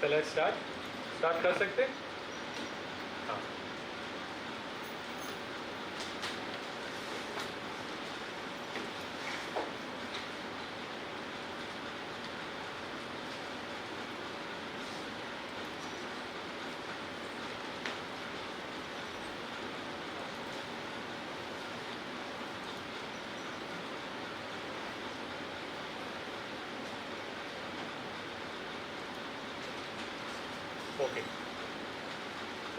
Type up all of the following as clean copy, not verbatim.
चलो स्टार्ट कर सकते हैं? हाँ.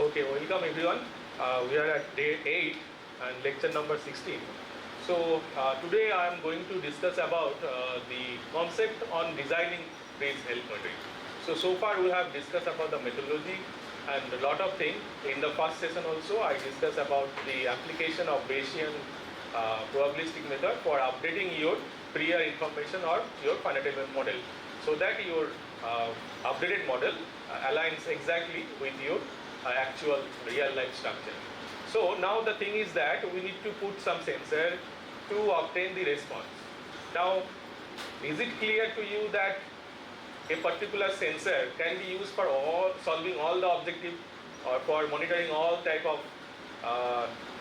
Okay, welcome everyone. We are at day 8 and lecture number 16. So today I am going to discuss about the concept on designing bridge health monitoring. So far we have discussed about the methodology and a lot of things. In the first session also I discussed about the application of Bayesian probabilistic method for updating your prior information or your finite model, so that your updated model aligns exactly with your actual real life structure. So now the thing is that we need to put some sensor to obtain the response. Now, is it clear to you that a particular sensor can be used for solving all the objective or for monitoring all type of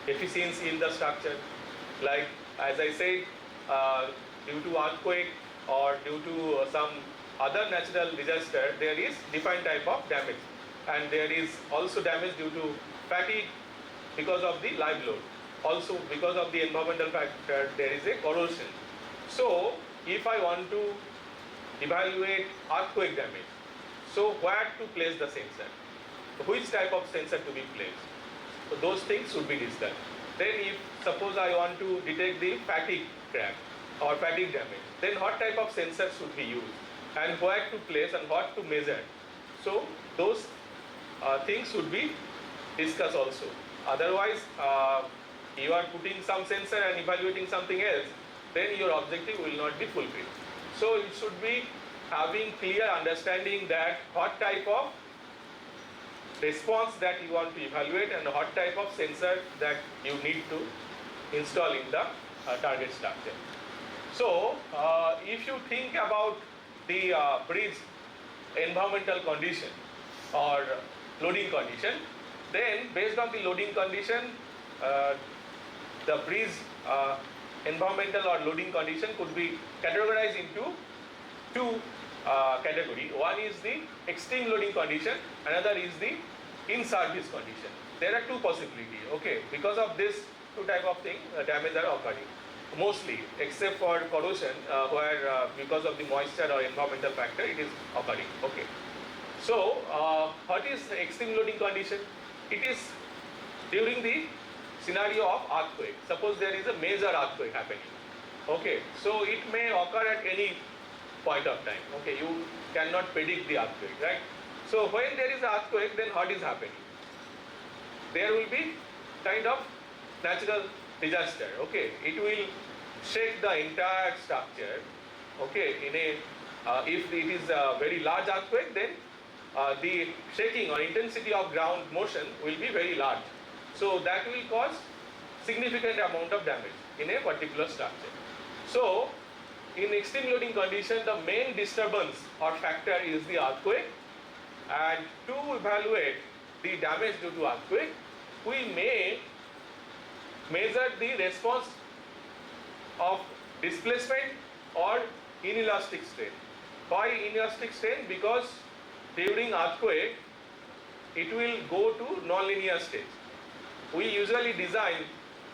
efficiency in the structure? Like as I said, due to earthquake or due to some other natural disaster, there is different type of damage, and there is also damage due to fatigue because of the live load. Also because of the environmental factor, there is a corrosion. So if I want to evaluate earthquake damage, so where to place the sensor, which type of sensor to be placed, so those things should be discussed. Then if suppose I want to detect the fatigue crack or fatigue damage, then what type of sensor should be used and where to place and what to measure. So those things should be discussed also. Otherwise you are putting some sensor and evaluating something else, then your objective will not be fulfilled. So it should be having clear understanding that what type of response that you want to evaluate and what type of sensor that you need to install in the target structure. So if you think about the bridge environmental condition or loading condition, then based on the loading condition, the bridge environmental or loading condition could be categorized into two categories. One is the extreme loading condition, another is the in-service condition. There are two possibilities, okay? Because of this two type of thing, damage are occurring mostly, except for corrosion where because of the moisture or environmental factor it is occurring, okay? So what is extreme loading condition? It is during the scenario of earthquake. Suppose there is a major earthquake happening, okay? So it may occur at any point of time, okay? You cannot predict the earthquake, right? So when there is an earthquake, then what is happening? There will be kind of natural disaster, okay? It will shake the entire structure, okay? In a if it is a very large earthquake, then the shaking or intensity of ground motion will be very large. So that will cause significant amount of damage in a particular structure. So in extreme loading condition, the main disturbance or factor is the earthquake, and to evaluate the damage due to earthquake, we may measure the response of displacement or inelastic strain. Why inelastic strain? Because during earthquake it will go to non-linear stage. We usually design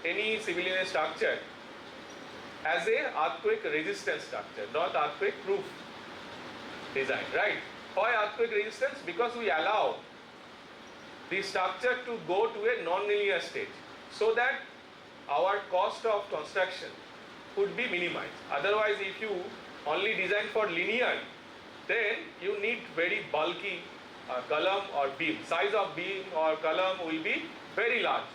any civil engineering structure as a earthquake resistant structure, not earthquake proof design, right? Why earthquake resistance? Because we allow the structure to go to a non-linear stage, so that our cost of construction could be minimized. Otherwise, if you only design for linear, then you need very bulky column or beam. Size of beam or column will be very large.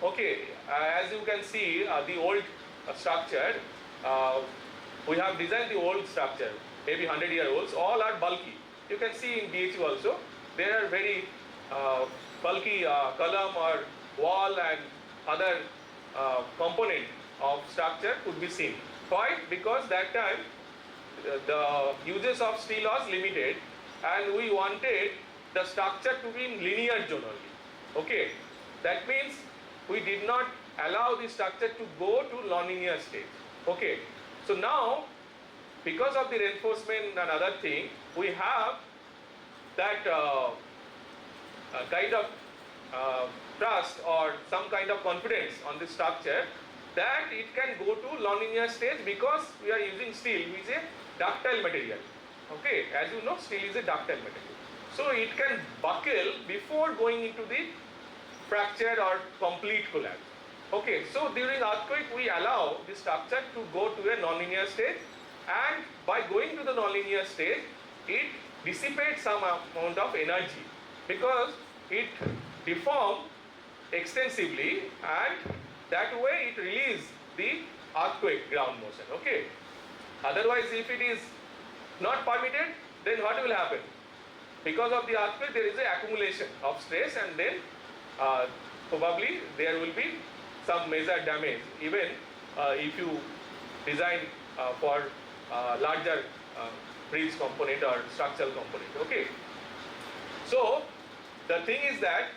Okay, as you can see, the old structure, we have designed the old structure, maybe 100-year-olds, all are bulky. You can see in DHU also, there are very bulky column or wall and other component of structure could be seen. Why? Because that time the uses of steel was limited and we wanted the structure to be in linear zone only. Okay, that means we did not allow the structure to go to non-linear state. Okay, so now because of the reinforcement and other thing, we have that kind of trust or some kind of confidence on the structure that it can go to non-linear stage because we are using steel, which is a ductile material. Okay, as you know, steel is a ductile material. So it can buckle before going into the fracture or complete collapse. Okay, so during earthquake we allow the structure to go to a non-linear state, and by going to the non-linear state, it dissipates some amount of energy because it deforms extensively, and that way it releases the earthquake ground motion. Okay, otherwise if it is not permitted, then what will happen? Because of the earthquake there is a accumulation of stress, and then probably there will be some major damage, even if you design for larger bridge component or structural component. Okay, so the thing is that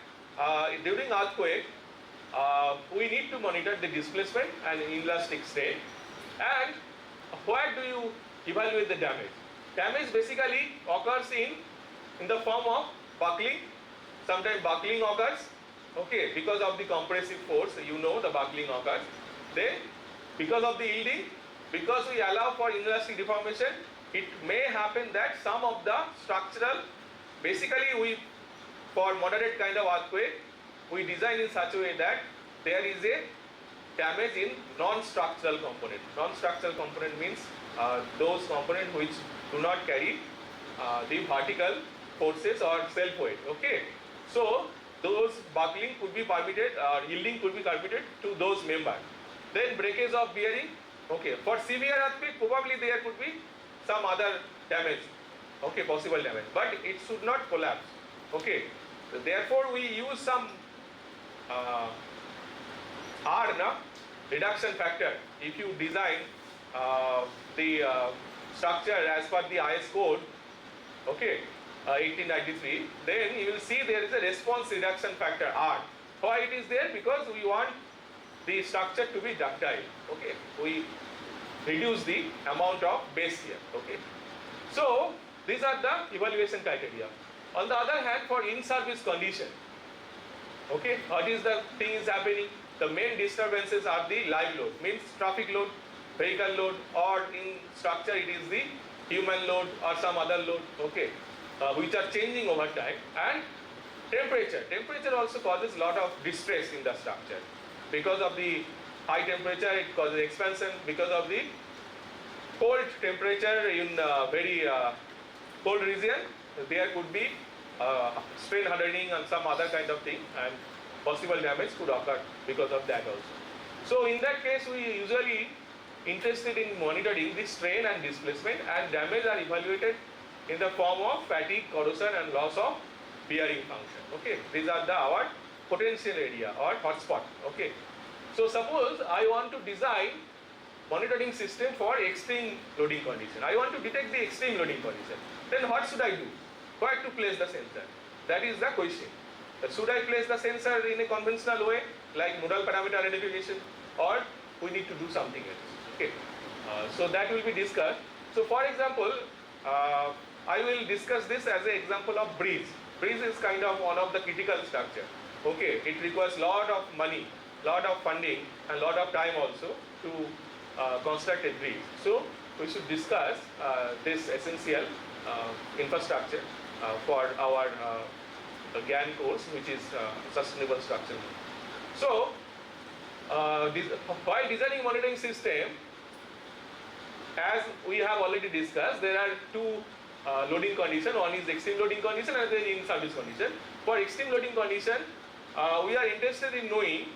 during earthquake we need to monitor the displacement and inelastic strain. And where do you evaluate the damage? Damage basically occurs in the form of buckling. Sometimes buckling occurs, okay, because of the compressive force, you know, the buckling occurs. Then because of the yielding, because we allow for inelastic deformation, it may happen that some of the structural, basically we, for moderate kind of earthquake, we design in such a way that there is a damage in non-structural component. Non-structural component means those components which do not carry the vertical forces or self weight. Okay, so those buckling could be permitted or yielding could be permitted to those members. Then breakage of bearing. Okay, for severe earthquake probably there could be some other damage, okay, possible damage, but it should not collapse. Okay, so therefore we use some R, reduction factor. If you design the structure as per the IS code, okay, 1893, then you will see there is a response reduction factor R. Why it is there? Because we want the structure to be ductile. Okay, we reduce the amount of base here. Okay, so these are the evaluation criteria. On the other hand, for in-service condition, okay, what is the thing is happening? The main disturbances are the live load, means traffic load, vehicle load, or in structure it is the human load or some other load, okay, which are changing over time. And temperature. Temperature also causes a lot of distress in the structure. Because of the high temperature, it causes expansion. Because of the cold temperature in very cold region, there could be strain hardening and some other kind of thing, and possible damage could occur because of that also. So in that case, we usually interested in monitoring the strain and displacement, and damage are evaluated in the form of fatigue, corrosion and loss of bearing function. Okay, these are our potential area or hotspot. Okay, so suppose I want to design monitoring system for extreme loading condition. I want to detect the extreme loading condition. Then what should I do? Where to place the sensor? That is the question. Should I place the sensor in a conventional way, like nodal parameter identification, or we need to do something else? Okay, so that will be discussed. So for example, I will discuss this as an example of bridge. Bridge is kind of one of the critical structure. Okay, it requires lot of money, lot of funding, and lot of time also to construct a bridge. So we should discuss this essential infrastructure for our GAN course, which is sustainable structure. So while designing monitoring system, as we have already discussed, there are two loading conditions. One is extreme loading condition and then in-service condition. For extreme loading condition, we are interested in knowing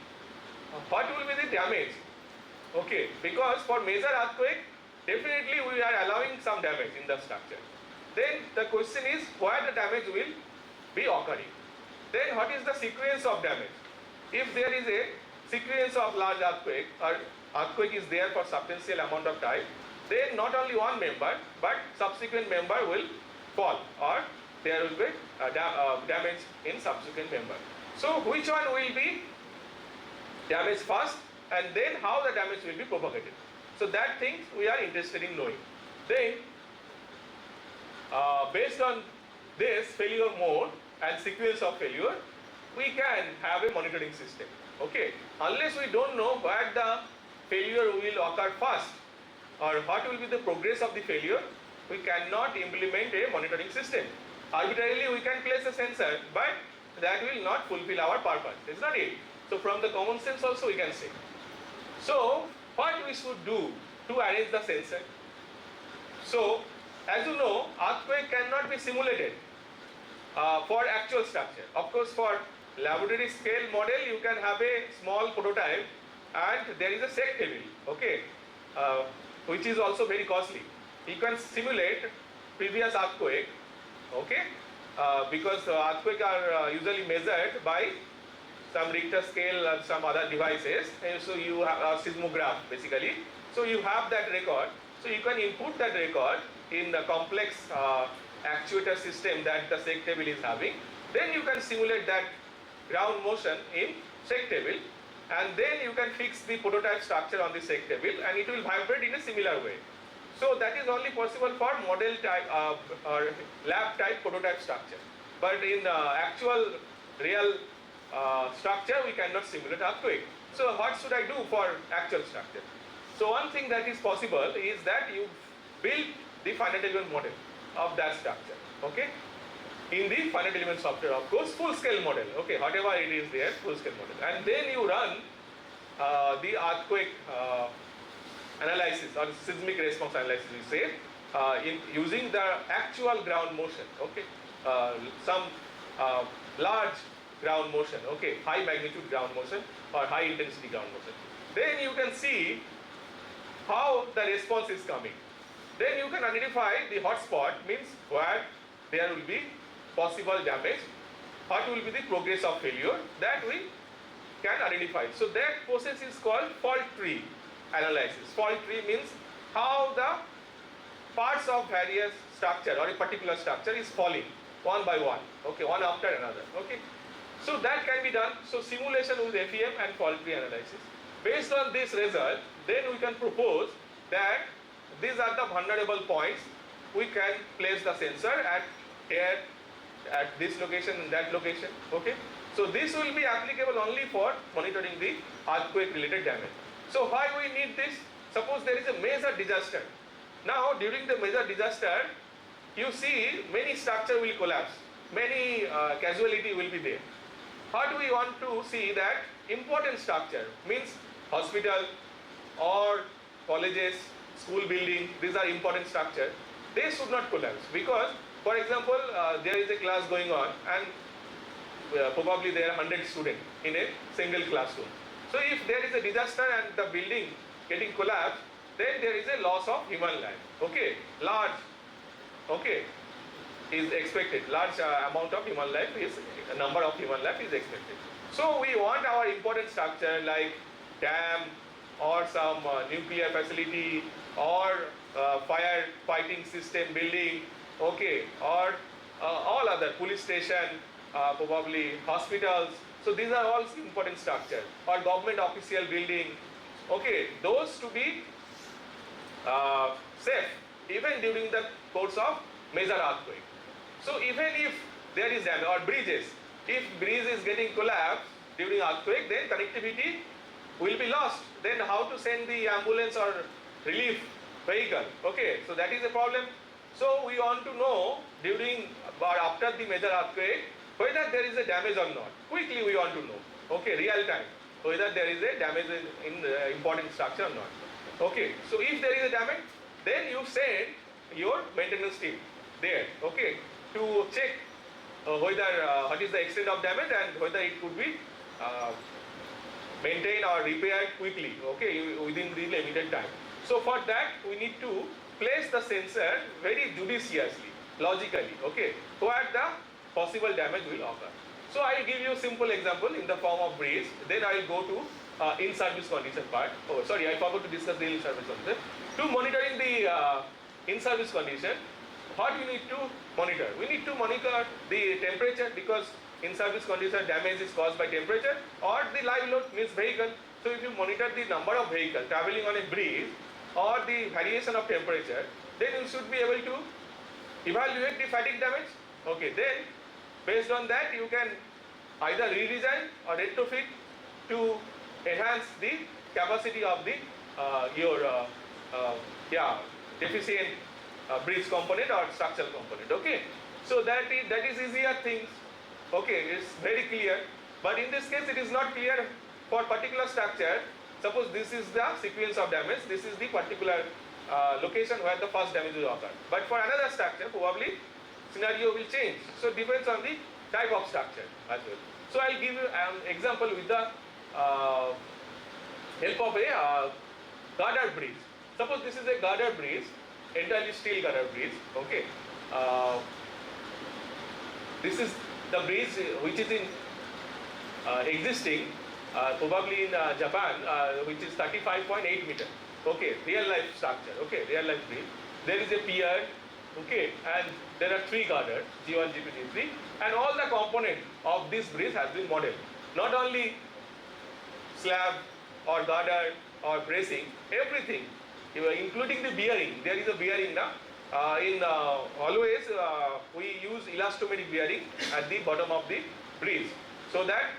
what will be the damage. Okay, because for major earthquake, definitely we are allowing some damage in the structure. Then the question is where the damage will be occurring. Then what is the sequence of damage? If there is a sequence of large earthquake, or earthquake is there for substantial amount of time, then not only one member but subsequent member will fall or there will be damage in subsequent member. So which one will be damaged first, and then how the damage will be propagated. So that things we are interested in knowing. Then based on this failure mode and sequence of failure, we can have a monitoring system. Okay, unless we don't know where the failure will occur first or what will be the progress of the failure, we cannot implement a monitoring system. Arbitrarily we can place a sensor, but that will not fulfill our purpose. It's not it. So from the common sense also we can say. So what we should do to arrange the sensor? So as you know, earthquake cannot be simulated for actual structure. Of course, for laboratory scale model you can have a small prototype and there is a sec table, okay, which is also very costly. You can simulate previous earthquake, okay, because earthquake are usually measured by some Richter scale and some other devices, and so you have a seismograph basically. So you have that record, so you can input that record in the complex actuator system that the sec table is having. Then you can simulate that ground motion in sec table, and then you can fix the prototype structure on the sec table and it will vibrate in a similar way. So that is only possible for model type or lab type prototype structure. But in actual real structure we cannot simulate earthquake. So what should I do for actual structure? So one thing that is possible is that you build the finite element model of that structure, okay, in the finite element software, of course, full scale model, okay, whatever it is there, full scale model, and then you run the earthquake analysis or seismic response analysis, we say, in using the actual ground motion, okay, some large ground motion, okay, high magnitude ground motion or high intensity ground motion. Then you can see how the response is coming. Then you can identify the hotspot, means where there will be possible damage, what will be the progress of failure, that we can identify. So that process is called fault tree analysis. Fault tree means how the parts of various structure or a particular structure is falling one by one, okay, one after another, okay. So that can be done. So simulation with FEM and fault tree analysis. Based on this result, then we can propose that these are the vulnerable points. We can place the sensor at here, at this location and that location, okay. So this will be applicable only for monitoring the earthquake related damage. So why we need this? Suppose there is a major disaster. Now during the major disaster, you see many structure will collapse, many casualty will be there. What we want to see that important structure, means hospital or colleges, school building, these are important structure, they should not collapse, because for example there is a class going on and probably there are 100 students in a single classroom. So if there is a disaster and the building getting collapsed, then there is a loss of human life, okay, large, okay, is expected, large amount of human life is, number of human life is expected. So we want our important structure like dam or some nuclear facility or fire fighting system building, okay, or all other police station, probably hospitals. So these are all important structure, or government official building, okay, those to be safe even during the course of major earthquake. So even if there is damage, or bridges, if bridge is getting collapsed during earthquake, then connectivity will be lost. Then how to send the ambulance or relief vehicle, okay, so that is a problem. So we want to know during or after the major earthquake whether there is a damage or not. Quickly we want to know, okay, real time, whether there is a damage in the important structure or not. Okay, so if there is a damage, then you send your maintenance team there, okay, to check whether what is the extent of damage and whether it could be maintained or repaired quickly, okay, within the limited time. So for that we need to place the sensor very judiciously, logically, okay, where the possible damage will occur. So I will give you a simple example in the form of bridge, then I will go to in-service condition part. Oh, sorry, I forgot to discuss the in-service condition. To monitoring the in-service condition, what you need to monitor? We need to monitor the temperature, because in service condition damage is caused by temperature, or the live load means vehicle. So if you monitor the number of vehicles traveling on a bridge or the variation of temperature, then you should be able to evaluate the fatigue damage. Okay, then based on that you can either redesign or retrofit to enhance the capacity of the deficient bridge component or structural component. Okay, so that is easier things. Okay, it's very clear, but in this case it is not clear for particular structure. Suppose this is the sequence of damage, this is the particular location where the first damage will occur, but for another structure probably scenario will change. So it depends on the type of structure as well. So I'll give you an example with the help of a girder bridge. Suppose this is a girder bridge, entirely steel girder bridge. Okay, this is the bridge which is in existing probably in Japan, which is 35.8 meter. Okay, real life structure. Okay, real life bridge. There is a pier. Okay, and there are three girders, G1, G2, G3, and all the components of this bridge has been modeled. Not only slab or girder or bracing, everything, including the bearing. There is a bearing now. Always we use elastomeric bearing at the bottom of the bridge, so that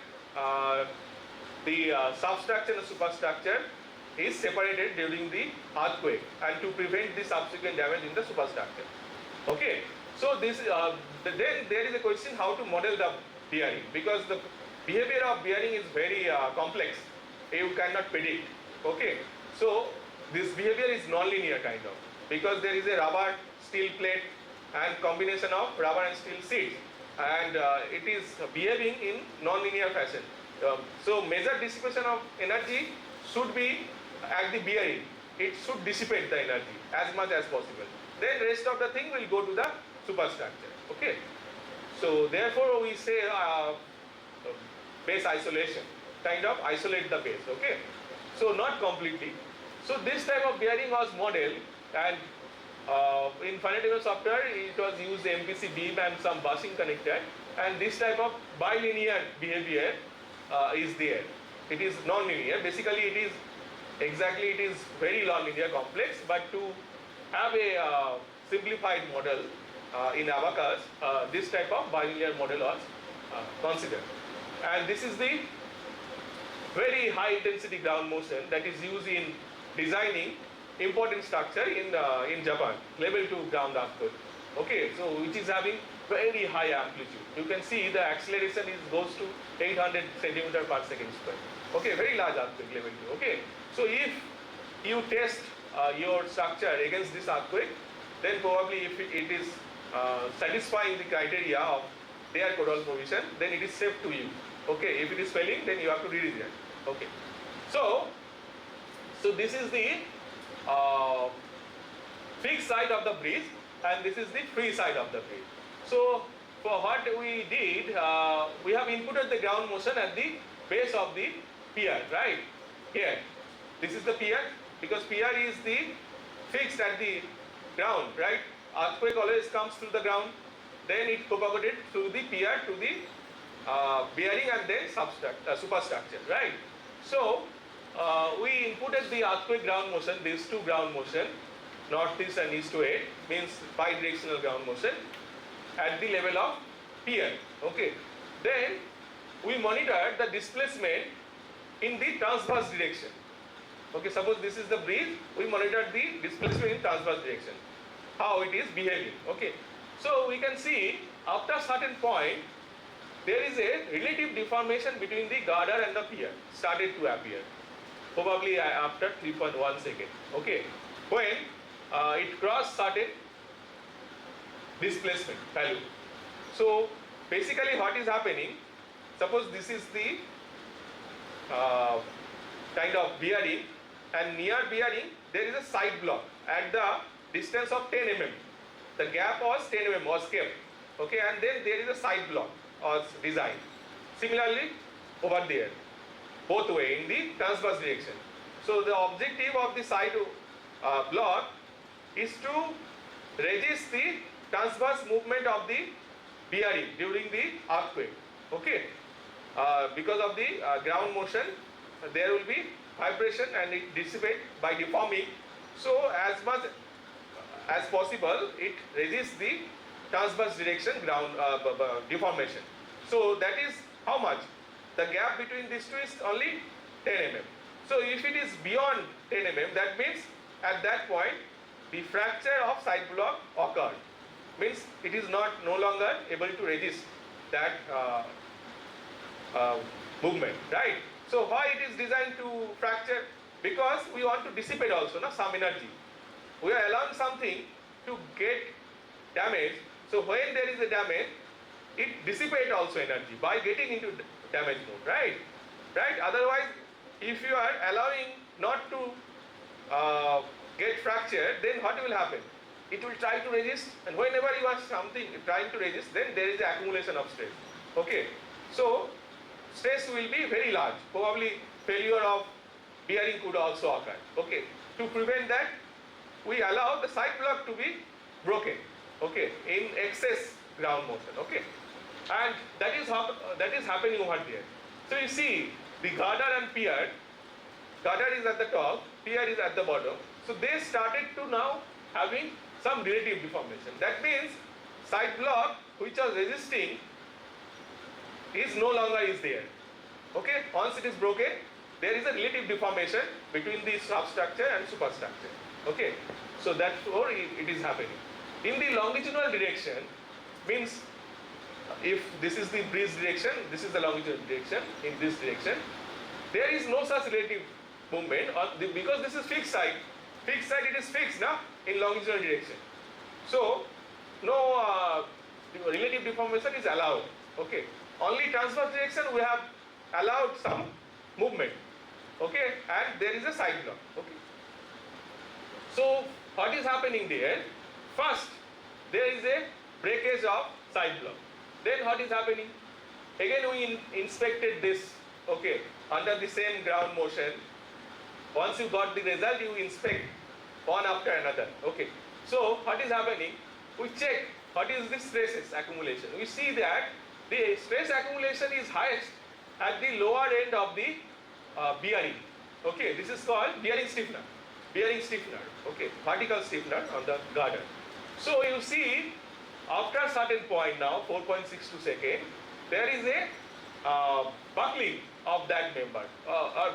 the substructure and superstructure is separated during the earthquake, and to prevent the subsequent damage in the superstructure. Okay, so this then there is a question how to model the bearing, because the behavior of bearing is very complex. You cannot predict. Okay, so this behavior is non-linear kind of, because there is a rubber steel plate and combination of rubber and steel sheets, and it is behaving in non-linear fashion. So major dissipation of energy should be at the bearing. It should dissipate the energy as much as possible. Then rest of the thing will go to the superstructure. Okay, so therefore we say base isolation, kind of isolate the base. Okay, so not completely. So this type of bearing was modeled, and in fundamental software it was used MPC beam and some bushing connector, and this type of bilinear behavior is there. It is non-linear. Basically it is very non-linear complex, but to have a simplified model in Abacus, this type of bilinear model was considered. And this is the very high intensity ground motion that is used in designing important structure in Japan, level 2 ground earthquake. Okay, so which is having very high amplitude. You can see the acceleration goes to 800 centimeter per second square. Okay, very large earthquake, level 2. Okay, so if you test your structure against this earthquake, then probably if it is satisfying the criteria of their codal provision, then it is safe to use. Okay, if it is failing, then you have to redesign. Okay, so this is the fixed side of the bridge, and this is the free side of the bridge. So for what we did, we have inputted the ground motion at the base of the pier, right here. This is the pier, because pier is the fixed at the ground, right? Earthquake always comes through the ground, then it propagated through the pier to the bearing and then superstructure, right? So we inputted the earthquake ground motion, these two ground motion, northeast and east to west, means bidirectional ground motion at the level of pier. Okay, then we monitored the displacement in the transverse direction. Okay, suppose this is the bridge, we monitored the displacement in transverse direction, how it is behaving. Okay, so we can see after a certain point there is a relative deformation between the girder and the pier started to appear, probably after 3.1 seconds. Okay, when it crossed certain displacement value. So basically what is happening, suppose this is the kind of bearing, and near bearing there is a side block at the distance of 10 mm. The gap was 10 mm was kept. Okay, and then there is a side block was designed. Similarly over there, both way in the transverse direction. So the objective of the side block is to resist the transverse movement of the bearing during the earthquake. Okay, because of the ground motion, there will be vibration and it dissipate by deforming. So as much as possible, it resists the transverse direction ground deformation. So that is how much? The gap between these two is only 10 mm. So if it is beyond 10 mm, that means at that point the fracture of side block occurred. Means it is no longer able to resist that movement, right? So why it is designed to fracture? Because we want to dissipate also some energy. We are allowing something to get damage. So when there is a damage, it dissipates also energy by getting into damage mode, right? Right? Otherwise, if you are allowing not to get fractured, then what will happen? It will try to resist, and whenever you are something trying to resist, then there is the accumulation of stress. Okay, so stress will be very large. Probably failure of bearing could also occur. Okay, to prevent that, we allow the side block to be broken. Okay, in excess ground motion. Okay, and that is happening over there. So you see the girder and pier. Girder is at the top, pier is at the bottom. So they started to now having some relative deformation. That means side block which was resisting is no longer is there. Okay, once it is broken, there is a relative deformation between the substructure and superstructure. Okay, so therefore it is happening. In the longitudinal direction, means if this is the bridge direction, this is the longitudinal direction, in this direction, there is no such relative movement because this is fixed side. Fixed side, it is fixed now in longitudinal direction. So no relative deformation is allowed. Okay, only transverse direction we have allowed some movement. Okay, and there is a side block. Okay, so what is happening there? First, there is a breakage of side block. Then what is happening? Again we inspected this, okay, under the same ground motion. Once you got the result, you inspect one after another. Okay, so what is happening? We check what is the stresses accumulation. We see that the stress accumulation is highest at the lower end of the bearing. Okay, this is called bearing stiffener. Bearing stiffener. Okay, vertical stiffener on the girder. So you see, after a certain point now, 4.62 seconds, there is a buckling of that member.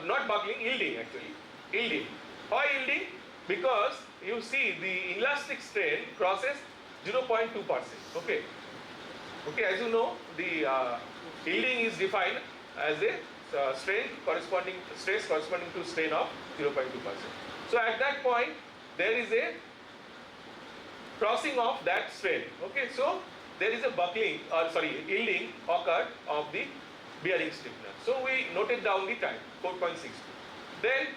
Not buckling, yielding actually. Yielding. Why yielding? Because you see the elastic strain crosses 0.2%. Okay. Okay, as you know, the yielding is defined as a stress corresponding to strain of 0.2%. So at that point, there is a crossing of that strain. Okay, so there is a buckling, yielding occurred of the bearing stiffener. So we noted down the time, 4.62. Then,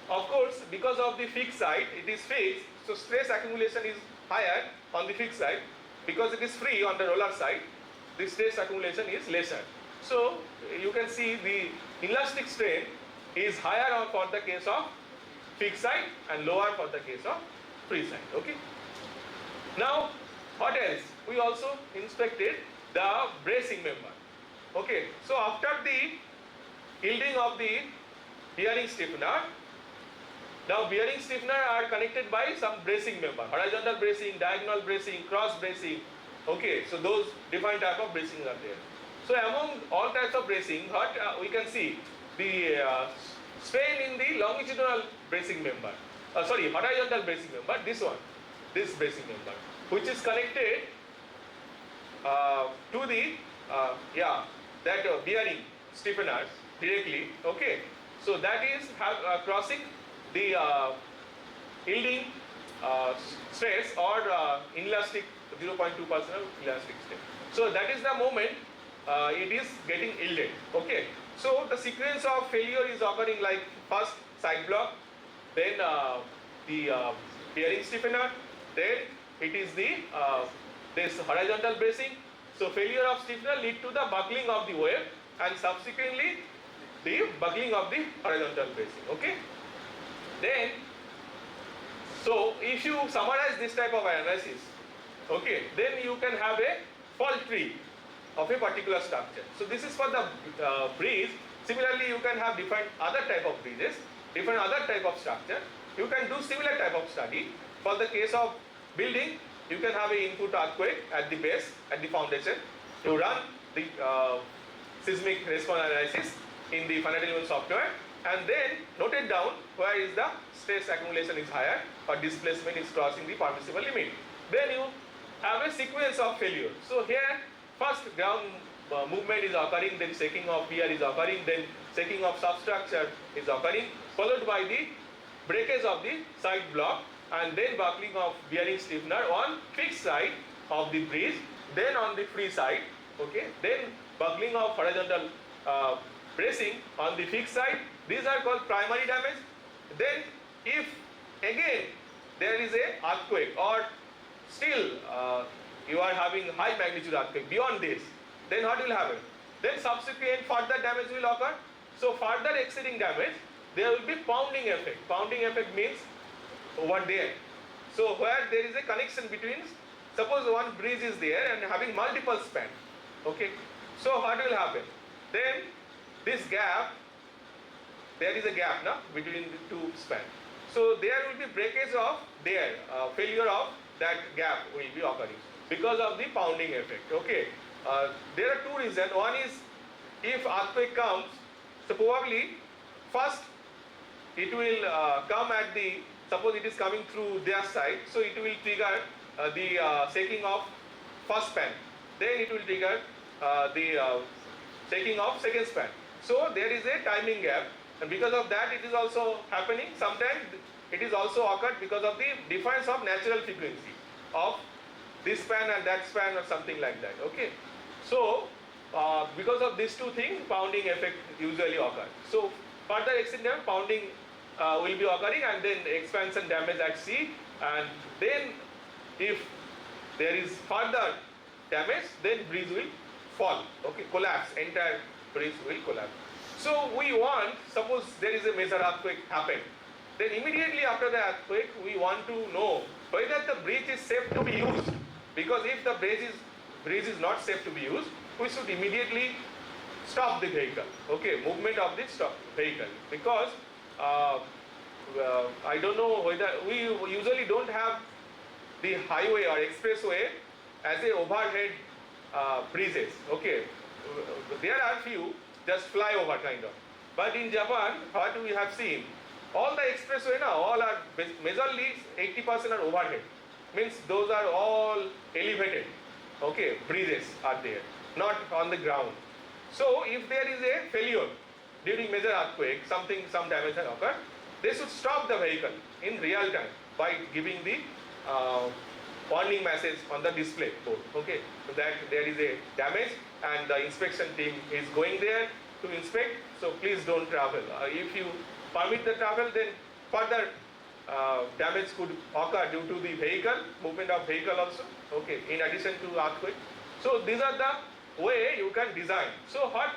of course, because of the fixed side, it is fixed, so stress accumulation is higher on the fixed side. Because it is free on the roller side, the stress accumulation is lesser. So you can see the elastic strain is higher for the case of fixed side and lower for the case of free side. Okay. Now, what else? We also inspected the bracing member. Okay. So after the yielding of the bearing stiffener, now bearing stiffener are connected by some bracing member, horizontal bracing, diagonal bracing, cross bracing. Okay, so those different type of bracing are there. So among all types of bracing, what we can see the strain in the longitudinal bracing member, horizontal bracing member, this bracing member, which is connected to the bearing stiffeners directly. Okay, so that is crossing the yielding stress or inelastic 0.2% elastic strain. So that is the moment it is getting yielded. Okay. So the sequence of failure is occurring like first side block, then the bearing stiffener, then it is the this horizontal bracing. So failure of stiffener lead to the buckling of the wave and subsequently the buckling of the horizontal bracing. Okay. Then, so if you summarize this type of analysis, Okay, then you can have a fault tree of a particular structure. So this is for the bridge. Similarly, you can have different other type of bridges, different other type of structure. You can do similar type of study. For the case of building, you can have a input earthquake at the base, at the foundation. You run the seismic response analysis in the finite element software, and then note it down where is the stress accumulation is higher or displacement is crossing the permissible limit. Then you have a sequence of failure. So here first ground movement is occurring, then shaking of pier is occurring, then shaking of substructure is occurring, followed by the breakage of the side block, and then buckling of bearing stiffener on fixed side of the bridge, then on the free side, okay, then buckling of horizontal bracing on the fixed side. These are called primary damage. Then if again there is a earthquake or still you are having high magnitude earthquake beyond this, then what will happen? Then subsequent further damage will occur. So further exceeding damage, there will be pounding effect. Pounding effect means over there. So where there is a connection between, suppose one bridge is there and having multiple span. Okay. So what will happen? Then this gap, there is a gap now between the two span. So there will be breakage of there, failure of that gap will be occurring because of the pounding effect. Okay. There are two reasons. One is if earthquake comes, so probably first it will come at the, suppose it is coming through their side, so it will trigger the shaking of first span. Then it will trigger the shaking of second span. So there is a timing gap, and because of that it is also happening. Sometimes it is also occurred because of the difference of natural frequency of this span and that span or something like that. Okay. So because of these two things, pounding effect usually occurs. So further extended pounding will be occurring, and then expansion damage at sea, and then if there is further damage, then bridge will fall. Okay, collapse, entire bridge will collapse. So we want, suppose there is a major earthquake happened, then immediately after the earthquake we want to know whether the bridge is safe to be used, because if the bridge is not safe to be used, we should immediately stop the vehicle. Okay, movement of the vehicle, because I don't know whether we usually don't have the highway or expressway as a overhead bridges. Okay, there are few just flyover kind of, but in Japan what we have seen, all the expressway now all are majorly 80% are overhead, means those are all elevated. Okay, bridges are there, not on the ground. So if there is a failure during major earthquake, some damage has occurred, they should stop the vehicle in real time by giving the warning message on the display board. Okay, so that there is a damage and the inspection team is going there to inspect. So please don't travel. If you permit the travel, then further damage could occur due to the vehicle, movement of vehicle also. Okay, in addition to earthquake. So these are the way you can design. So what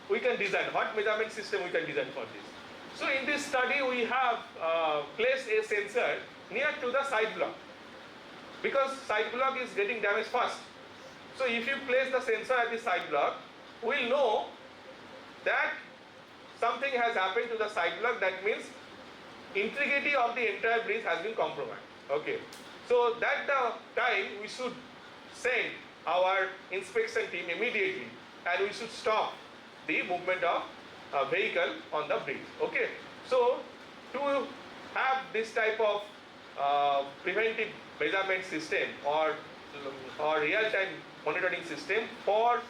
we can design, what measurement system we can design for this. So in this study we have placed a sensor near to the side block, because side block is getting damaged first. So if you place the sensor at the side block, we will know that something has happened to the side block. That means integrity of the entire bridge has been compromised. Okay, so that the time we should send our inspection team immediately, and we should stop the movement of vehicle on the bridge. Okay, so to have this type of preventive measurement system or real-time monitoring system for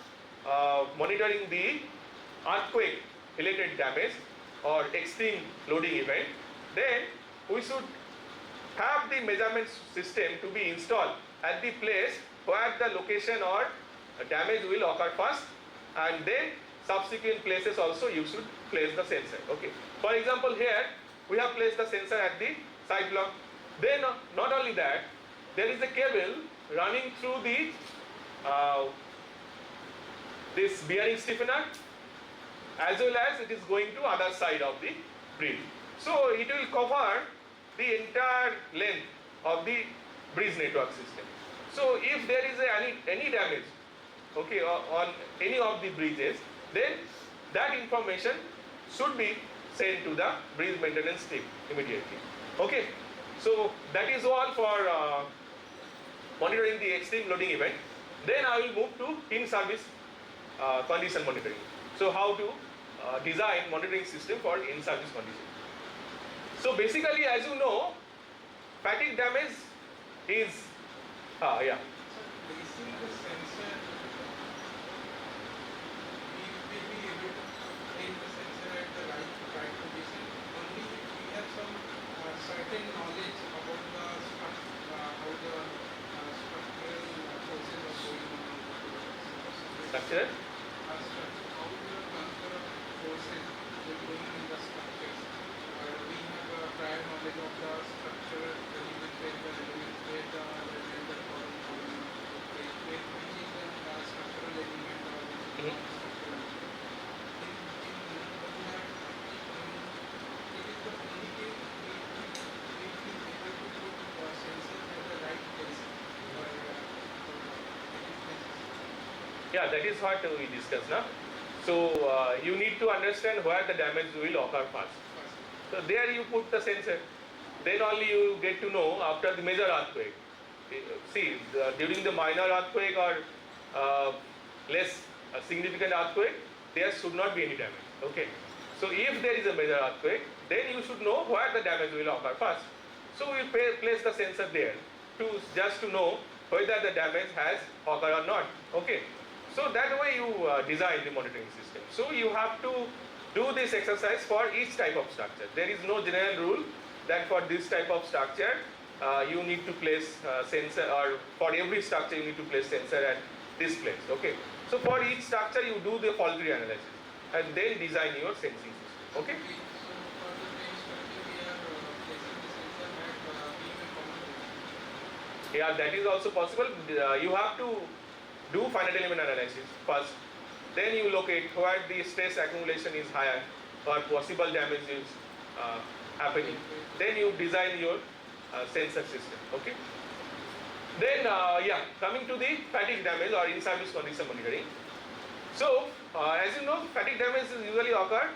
monitoring the earthquake related damage or extreme loading event, then we should have the measurement system to be installed at the place where the location or damage will occur first, and then subsequent places also you should place the sensor. Okay, for example here we have placed the sensor at the side block. Then not only that, there is a cable running through the this bearing stiffener, as well as it is going to other side of the bridge. So it will cover the entire length of the bridge network system. So if there is any damage, okay, on any of the bridges, then that information should be sent to the bridge maintenance team immediately. Okay, so that is all for monitoring the extreme loading event. Then I will move to in-service condition monitoring. So how to design monitoring system for in-service condition. So basically, as you know, fatigue damage is yeah. So placing the sensor, we will be able to place the sensor at the right position only if we have some certain knowledge about the how the structural forces are going on. Structure. How the transfer of forces is going in the structures. We have a prior knowledge of the structural element where the column which is the structural element or which is non-structural element. It is the only way we will be able to put sensor at the right place. Yeah, that is what we discussed now. So you need to understand where the damage will occur first. So there you put the sensor. Then only you get to know after the major earthquake. See, during the minor earthquake or less significant earthquake, there should not be any damage. Okay. So if there is a major earthquake, then you should know where the damage will occur first. So we place the sensor there to just to know whether the damage has occurred or not. Okay. So that way you design the monitoring system. So you have to do this exercise for each type of structure. There is no general rule that for this type of structure you need to place sensor, or for every structure you need to place sensor at this place. Okay. So for each structure you do the fault tree analysis and then design your sensing system. Okay. So for the main structure we are placing the sensor at beam and common position. Yeah, that is also possible. You have to do finite element analysis first. Then you locate where the stress accumulation is higher or possible damage is happening. Then you design your sensor system. Okay. Then yeah, coming to the fatigue damage or in-service condition monitoring. So as you know, fatigue damage is usually occur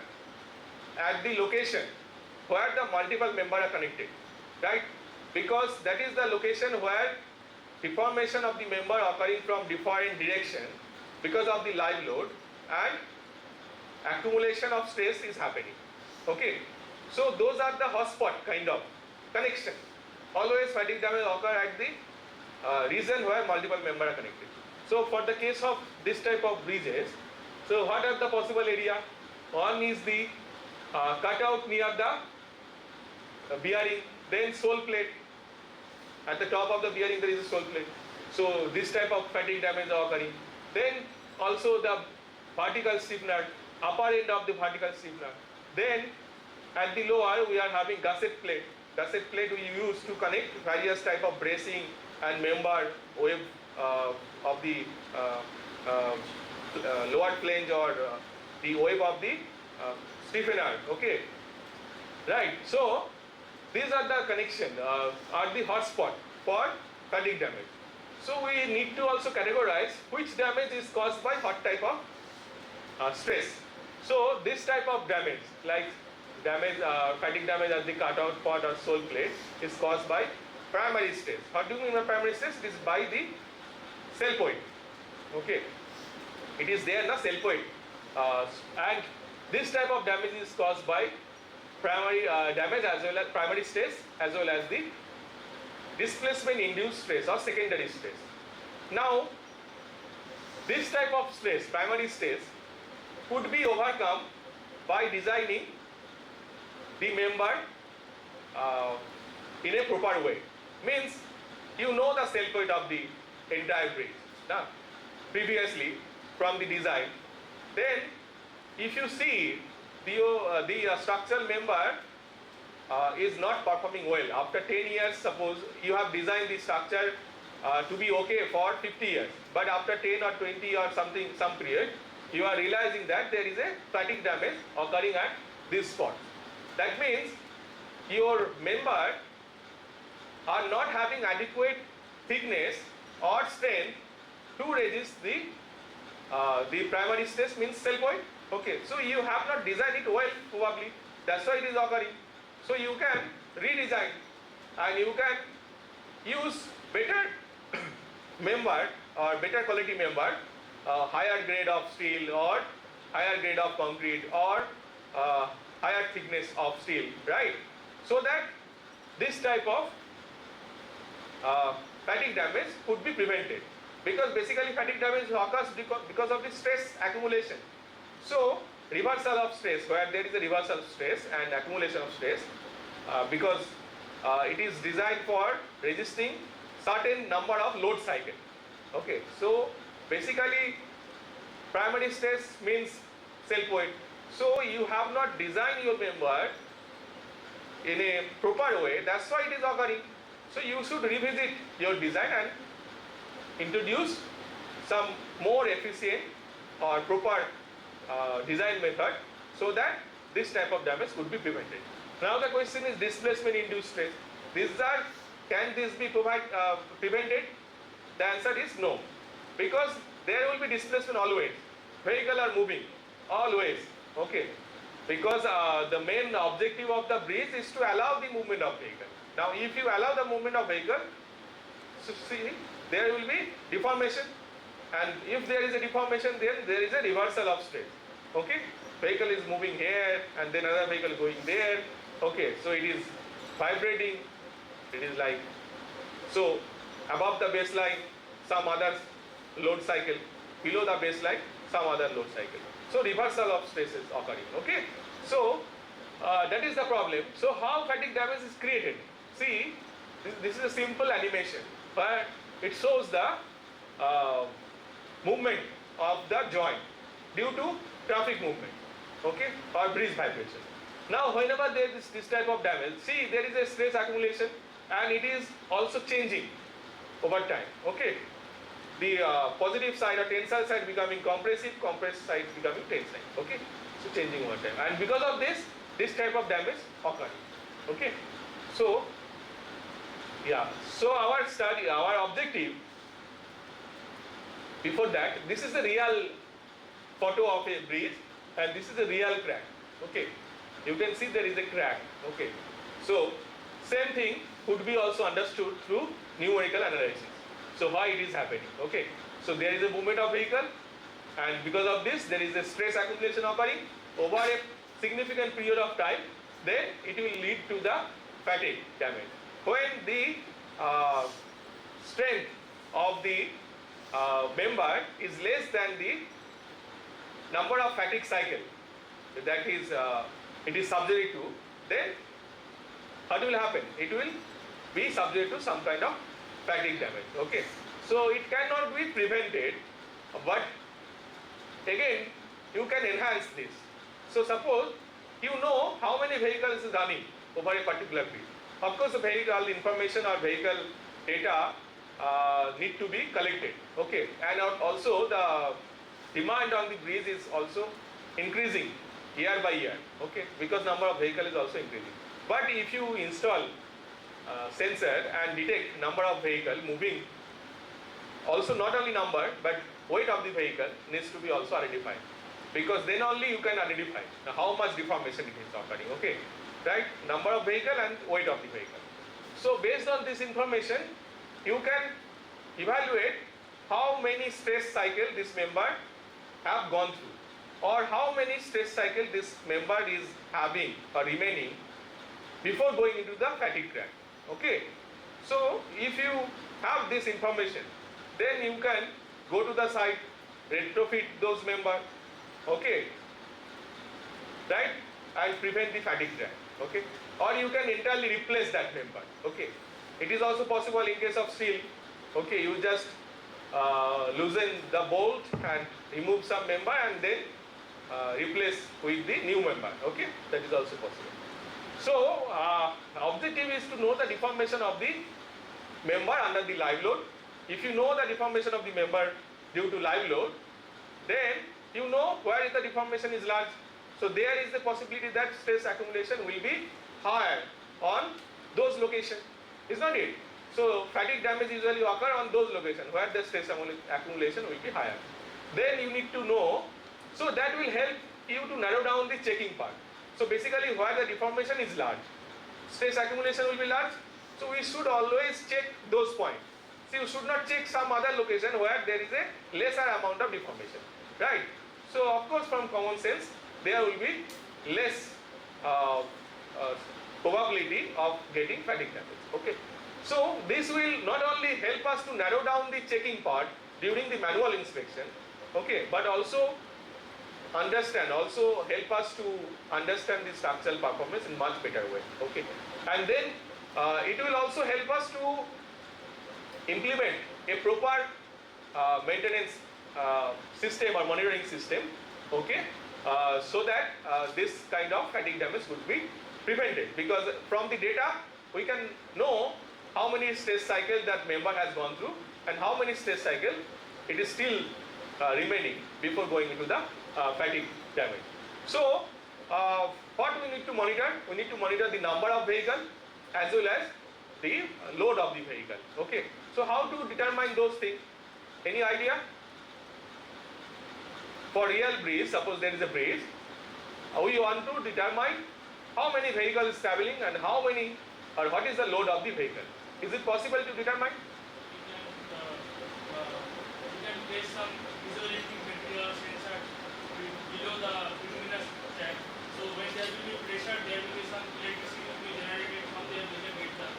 at the location where the multiple members are connected, right? Because that is the location where deformation of the member occurring from different direction because of the live load and accumulation of stress is happening. Okay, so those are the hotspot kind of connection. Always fatigue damage occur at the region where multiple members are connected. So for the case of this type of bridges, so what are the possible area? One is the cutout near the bearing, then sole plate. At the top of the bearing there is a sole plate. So this type of fatigue damage is occurring. Then also the vertical stiffener, upper end of the vertical stiffener. Then at the lower we are having gusset plate. Gusset plate we use to connect various type of bracing and member wave of the lower flange or the wave of the stiffener. Okay, right. So these are the connection are the hotspot for fatigue damage. So we need to also categorize which damage is caused by what type of stress. So this type of damage, like damage, fatigue damage at the cutout part or sole plate, is caused by primary stress. What do you mean by primary stress? It is by the cell point. Okay, it is there in the cell point, and this type of damage is caused by primary damage as well as primary stress as well as the displacement induced stress or secondary stress. Now this type of stress, primary stress, could be overcome by designing the member in a proper way. Means you know the cell point of the entire bridge previously from the design. Then if you see the structural member is not performing well after 10 years, suppose you have designed the structure to be okay for 50 years, but after 10 or 20 or something, some period, you are realizing that there is a fatigue damage occurring at this spot. That means your member are not having adequate thickness or strength to resist the primary stress means self weight. Okay, so you have not designed it well probably, that's why it is occurring. So you can redesign and you can use better member or better quality member, higher grade of steel or higher grade of concrete or higher thickness of steel, right? So that this type of fatigue damage could be prevented, because basically fatigue damage occurs because of the stress accumulation. So reversal of stress, where there is a reversal of stress and accumulation of stress, because it is designed for resisting certain number of load cycle. Okay, so basically primary stress means self weight. So you have not designed your member in a proper way, that's why it is occurring. So you should revisit your design and introduce some more efficient or proper design method so that this type of damage could be prevented. Now the question is displacement induced stress. Can this be prevented? The answer is no, because there will be displacement always. Vehicle are moving always. Okay, because the main objective of the bridge is to allow the movement of vehicle. Now if you allow the movement of vehicle, so see, there will be deformation, and if there is a deformation, then there is a reversal of stress. Okay, vehicle is moving here and then another vehicle going there. Okay, so it is vibrating, it is like, so above the baseline some other load cycle, below the baseline some other load cycle. So reversal of stress is occurring. Okay, so that is the problem. So how fatigue damage is created? See, this is a simple animation, but it shows the movement of the joint due to traffic movement, okay, or breeze vibration. Now whenever there is this type of damage, see, there is a stress accumulation and it is also changing over time. Okay, the positive side or tensile side becoming compressive, compressed side becoming tensile. Okay, so changing over time, and because of this type of damage occurs. Okay, so yeah, so our study, our objective, before that, this is the real photo of a bridge and this is a real crack. Okay, you can see there is a crack. Okay, so same thing could be also understood through numerical analysis. So why it is happening? Okay, so there is a movement of vehicle, and because of this there is a stress accumulation occurring over a significant period of time, then it will lead to the fatigue damage. When the strength of the member is less than the number of fatigue cycle that is it is subject to, then what will happen? It will be subject to some kind of fatigue damage. Okay, so it cannot be prevented, but again you can enhance this. So suppose you know how many vehicles is running over a particular bridge. Of course, the vehicle information or vehicle data need to be collected. Okay, and also the demand on the bridge is also increasing year by year. Okay, because number of vehicle is also increasing. But if you install sensor and detect number of vehicle moving, also not only number but weight of the vehicle needs to be also identified, because then only you can identify how much deformation it is occurring. Okay, right, number of vehicle and weight of the vehicle. So based on this information you can evaluate how many stress cycle this member have gone through, or how many stress cycle this member is having or remaining before going into the fatigue crack. Okay, so if you have this information, then you can go to the site, retrofit those member, okay, right, and prevent the fatigue crack. Okay, or you can entirely replace that member. Okay, it is also possible in case of steel. Okay, you just loosen the bolt and remove some member and then replace with the new member. Okay, that is also possible. So objective is to know the deformation of the member under the live load. If you know the deformation of the member due to live load, then you know where the deformation is large. So there is the possibility that stress accumulation will be higher on those locations. Is not it? So fatigue damage usually occur on those locations where the stress accumulation will be higher. Then you need to know, so that will help you to narrow down the checking part. So basically where the deformation is large, stress accumulation will be large, so we should always check those points. So you should not check some other location where there is a lesser amount of deformation, right? So of course from common sense there will be less probability of getting fatigue damage, okay? So this will not only help us to narrow down the checking part during the manual inspection, okay, but also help us to understand the structural performance in much better way, okay? And then it will also help us to implement a proper maintenance system or monitoring system, okay, so that this kind of fatigue damage would be prevented, because from the data we can know how many stress cycles that member has gone through and how many stress cycles it is still remaining before going into the fatigue damage. So what we need to monitor? We need to monitor the number of vehicle as well as the load of the vehicle, okay? So how to determine those things? Any idea? For real bridge, suppose there is a bridge, we want to determine how many vehicles is traveling and how many or what is the load of the vehicle. Is it possible to determine? You can place some isolating material sensor below the luminous track. So when there will be pressure, there will be some electricity will be generated from there. You can get the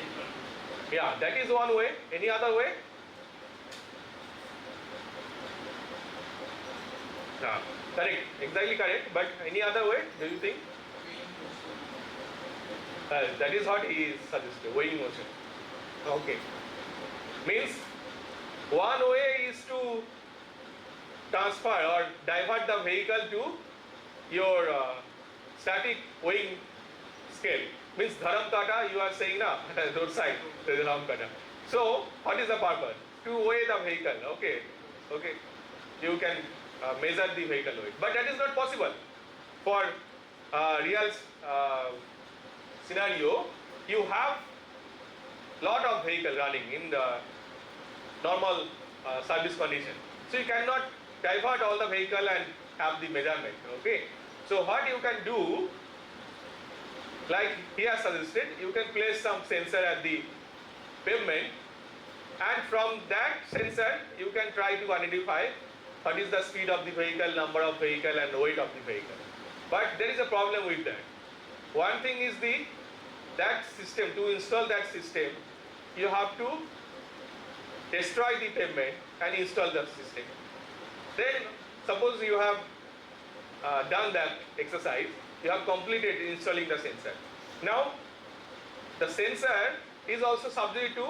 vehicle. Yeah, that is one way. Any other way? Yeah, correct, exactly correct. But any other way? Do you think? That is what he suggested, weighing motion. Okay. Means one way is to transfer or divert the vehicle to your static weighing scale. Means dharam kata, you are saying na, roadside, dharam kata. So what is the purpose? To weigh the vehicle, okay. Okay. You can measure the vehicle weight. But that is not possible. For real scenario, you have lot of vehicle running in the normal service condition. So you cannot divert all the vehicle and have the measurement, okay. So what you can do, like he has suggested, you can place some sensor at the pavement, and from that sensor you can try to identify what is the speed of the vehicle, number of vehicle and weight of the vehicle. But there is a problem with that. One thing is that system, to install that system, you have to destroy the pavement and install the system. Then suppose you have done that exercise, you have completed installing the sensor. Now the sensor is also subject to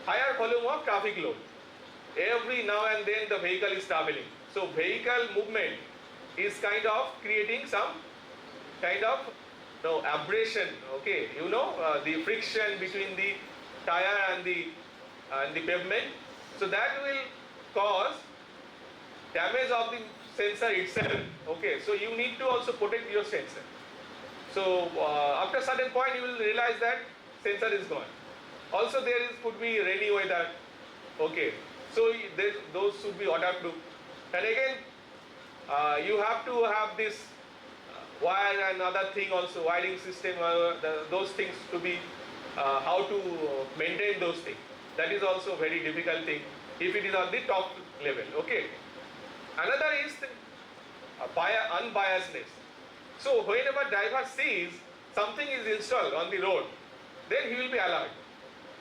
higher volume of traffic load. Every now and then the vehicle is traveling. So vehicle movement is kind of creating some kind of abrasion, okay, the friction between the tire and the pavement. So that will cause damage of the sensor itself, okay. So you need to also protect your sensor. So after a certain point you will realize that sensor is gone. Also there could be rainy weather, okay. So those should be waterproof. And again you have to have this wire and other thing also, wiring system, those things to be how to maintain those things. That is also a very difficult thing if it is on the top level, okay. Another is unbiasedness. So whenever driver sees something is installed on the road, then he will be alert.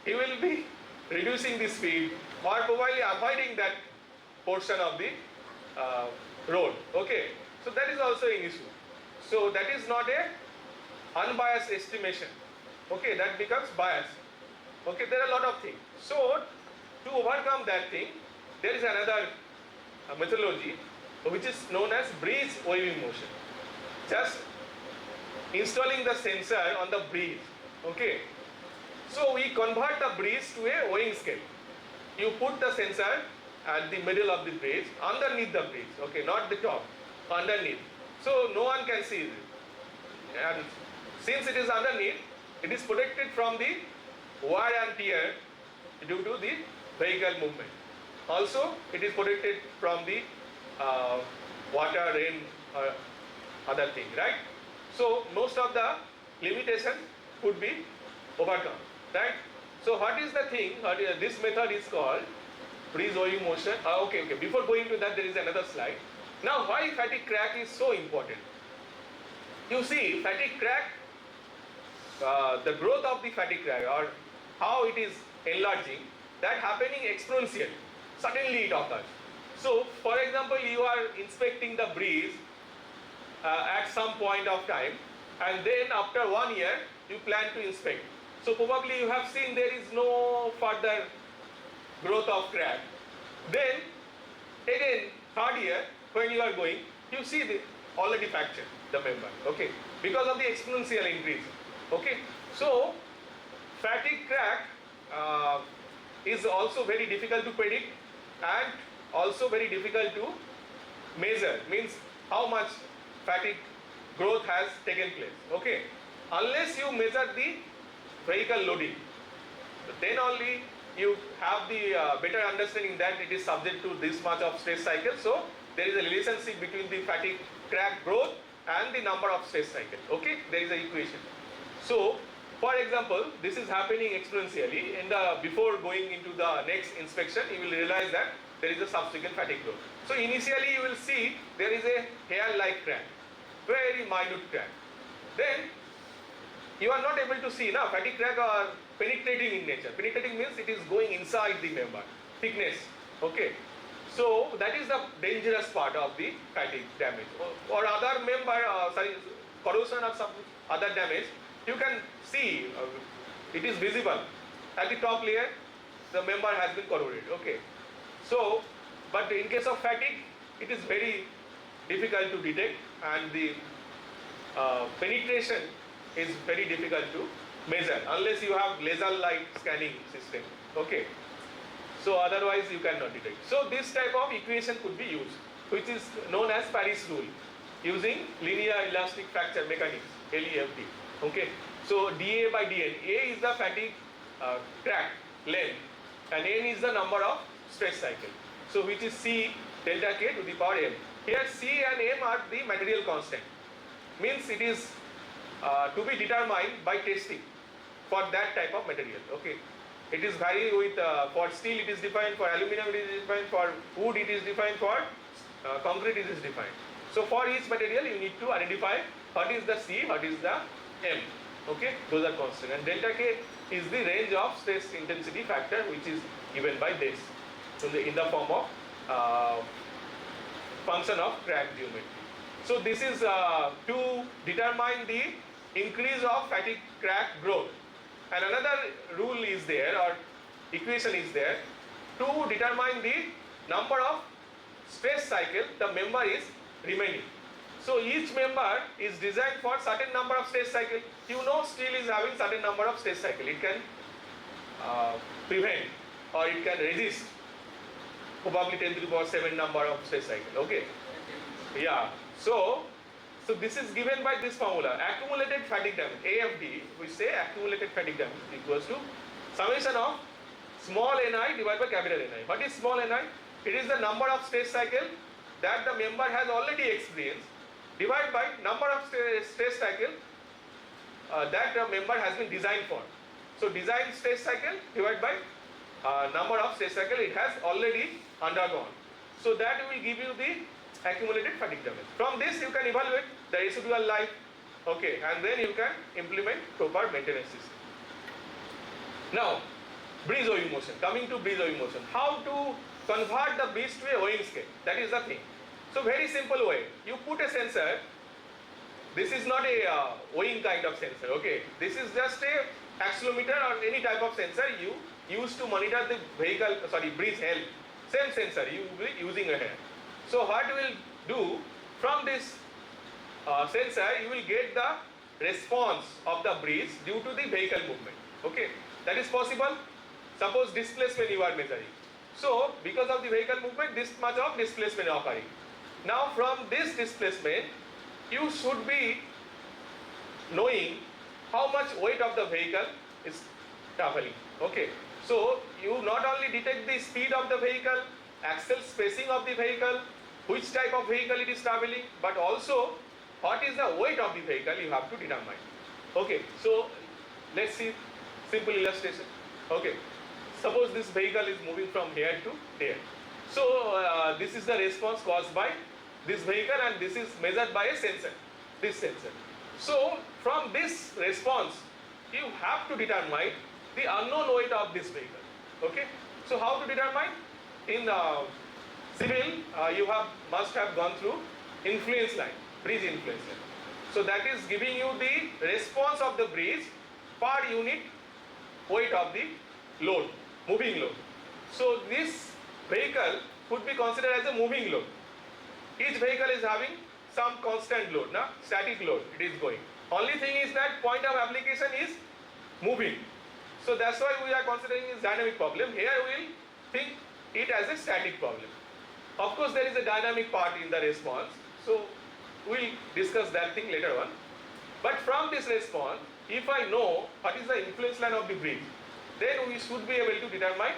He will be reducing the speed or probably avoiding that portion of the road, okay. So that is also an issue. So that is not a unbiased estimation, okay, that becomes biased, okay. There are a lot of things. So to overcome that thing, there is another methodology which is known as bridge weighing motion. Just installing the sensor on the bridge, okay. So we convert the bridge to a weighing scale. You put the sensor at the middle of the bridge, underneath the bridge, okay, not the top, underneath. So no one can see it. And since it is underneath, it is protected from the wear and tear due to the vehicle movement. Also, it is protected from the water, rain, or other thing, right? So most of the limitation could be overcome, right? So what is the thing? This method is called breeze-owing motion. Okay. Before going to that, there is another slide. Now, why fatigue crack is so important? You see, fatigue crack, the growth of the fatigue crack or how it is enlarging, that happening exponentially. Suddenly it occurs. So, for example, you are inspecting the breeze at some point of time, and then after 1 year you plan to inspect. So probably you have seen there is no further growth of crack. Then again third year when you are going, you see the already fractured the member, okay, because of the exponential increase, okay. So fatigue crack is also very difficult to predict and also very difficult to measure, means how much fatigue growth has taken place, okay, unless you measure the vehicle loading, then only you have the better understanding that it is subject to this much of stress cycle. So there is a relationship between the fatigue crack growth and the number of stress cycle, okay, there is an equation. So for example, this is happening exponentially, and before going into the next inspection you will realize that there is a subsequent fatigue growth. So initially you will see there is a hair like crack, very minute crack. Then you are not able to see now fatigue crack are penetrating in nature. Penetrating means it is going inside the member, thickness, okay. So that is the dangerous part of the fatigue damage or other member, corrosion or some other damage. You can see it is visible at the top layer, the member has been corroded, okay. So but in case of fatigue it is very difficult to detect, and the penetration is very difficult to measure unless you have laser light scanning system, okay. So otherwise you cannot detect. So this type of equation could be used, which is known as Paris rule, using linear elastic fracture mechanics, LEFD, okay. So dA by dN, A is the fatigue crack length and N is the number of stress cycle, so which is C delta K to the power M. Here C and M are the material constant, means it is to be determined by testing for that type of material, okay. It is vary with for steel it is defined, for aluminum it is defined, for wood it is defined, for concrete it is defined. So for each material you need to identify what is the C, what is the M, okay, those are constant, and delta K is the range of stress intensity factor which is given by this, so in the form of function of crack geometry. So this is to determine the increase of fatigue crack growth, and another rule is there or equation is there to determine the number of stress cycle the member is remaining. So each member is designed for certain number of stress cycle. You know steel is having certain number of stress cycle, it can prevent or it can resist probably 10 to the power 7 number of stress cycle, okay. Yeah, so this is given by this formula, accumulated fatigue damage, AFD, we say accumulated fatigue damage equals to summation of small ni divided by capital Ni. What is small ni? It is the number of stress cycle that the member has already experienced divided by number of stress cycle that the member has been designed for. So design stress cycle divided by number of stress cycle it has already undergone. So that will give you the accumulated fatigue damage. From this you can evaluate the residual life, okay, and then you can implement proper maintenance system. Now breeze owing motion, coming to breeze owing motion, how to convert the breeze to a owing scale, that is the thing. So very simple way, you put a sensor, this is not a owing kind of sensor, okay, this is just a accelerometer or any type of sensor you use to monitor the vehicle, breeze health, same sensor you will be using here. So what you will do, from this sensor you will get the response of the breeze due to the vehicle movement, okay, that is possible. Suppose displacement you are measuring, so because of the vehicle movement this much of displacement occurring. Now from this displacement you should be knowing how much weight of the vehicle is traveling. Okay, so you not only detect the speed of the vehicle, axle spacing of the vehicle, which type of vehicle it is traveling, but also what is the weight of the vehicle you have to determine. Okay, so let's see simple illustration. Okay, suppose this vehicle is moving from here to there. So this is the response caused by this vehicle, and this is measured by a sensor, this sensor. So from this response you have to determine the unknown weight of this vehicle. Okay, so how to determine? In civil you must have gone through influence line, bridge influence line. So that is giving you the response of the bridge per unit weight of the load, moving load. So this vehicle could be considered as a moving load. Each vehicle is having some constant load, static load it is going. Only thing is that point of application is moving. So that's why we are considering this dynamic problem. Here we will think it as a static problem. Of course there is a dynamic part in the response, so we will discuss that thing later on. But from this response, if I know what is the influence line of the bridge, then we should be able to determine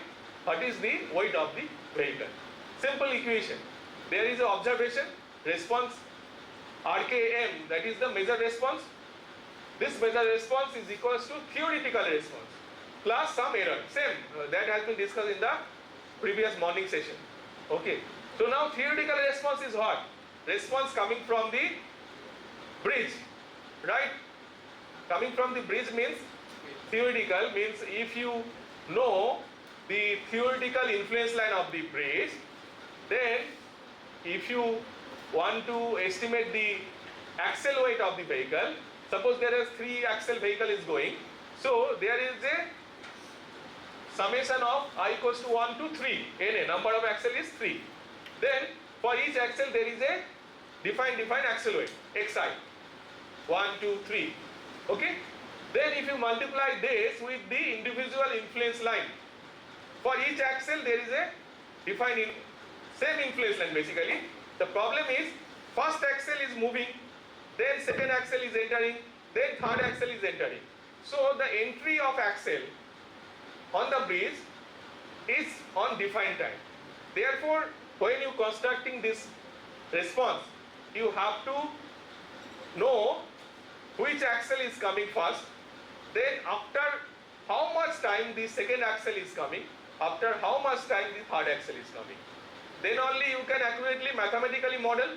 what is the weight of the vehicle. Simple equation. There is an observation, response RKM, that is the measured response. This measured response is equals to theoretical response plus some error. Same, that has been discussed in the previous morning session. Okay. So now theoretical response is what? Response coming from the bridge, right? Coming from the bridge means theoretical, means if you know the theoretical influence line of the bridge, then if you want to estimate the axle weight of the vehicle, suppose there is 3 axle vehicle is going, so there is a summation of I equals to 1 to 3, NA, number of axle is 3. Then for each axle there is a defined axle weight, XI, 1, 2, 3. Okay. Then if you multiply this with the individual influence line, for each axle there is a defined same influence line basically. The problem is first axle is moving, then second axle is entering, then third axle is entering. So the entry of axle on the bridge is on defined time. Therefore, when you constructing this response, you have to know which axle is coming first, then after how much time the second axle is coming, after how much time the third axle is coming. Then only you can accurately mathematically model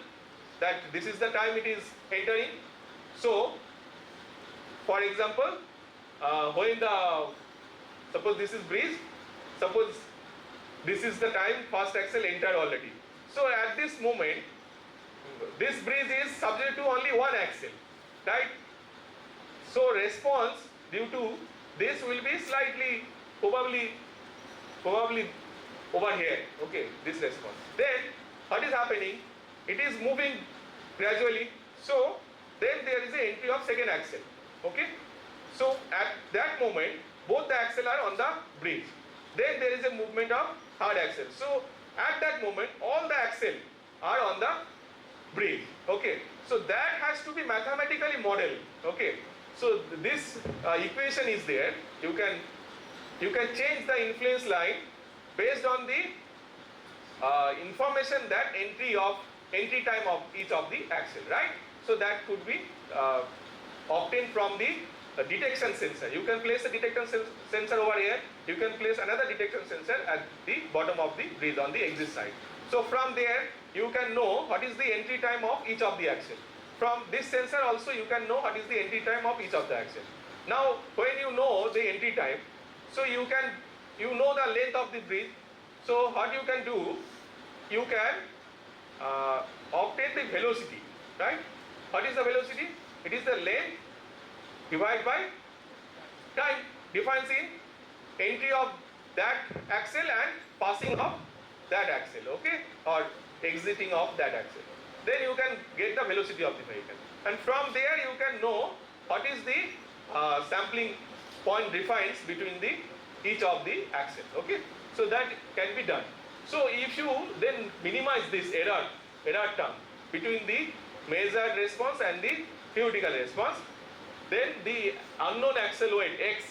that this is the time it is entering. So, for example, when suppose this is bridge, suppose this is the time first axle entered already. So at this moment, this bridge is subject to only one axle, right? So response due to this will be slightly, probably over here, okay, this response. Then what is happening? It is moving gradually. So then there is a entry of second axle, okay. So at that moment, both the axle are on the bridge. Then there is a movement of third axle. So at that moment, all the axle are on the bridge, okay. So that has to be mathematically modeled, okay. So this equation is there. You can change the influence line based on the information that entry time of each of the axle, right? So that could be obtained from the detection sensor. You can place a detection sensor over here. You can place another detection sensor at the bottom of the bridge on the exit side. So from there you can know what is the entry time of each of the axle. From this sensor also you can know what is the entry time of each of the axle. Now when you know the entry time, so you know the length of the bridge. So what you can do, you can obtain the velocity, right? What is the velocity? It is the length divided by time, defines in entry of that axle and passing of that axle, okay, or exiting of that axle. Then you can get the velocity of the vehicle, and from there you can know what is the sampling point difference between each of the axle, okay. So that can be done. So if you then minimize this error term between the measured response and the theoretical response, then the unknown axle weight X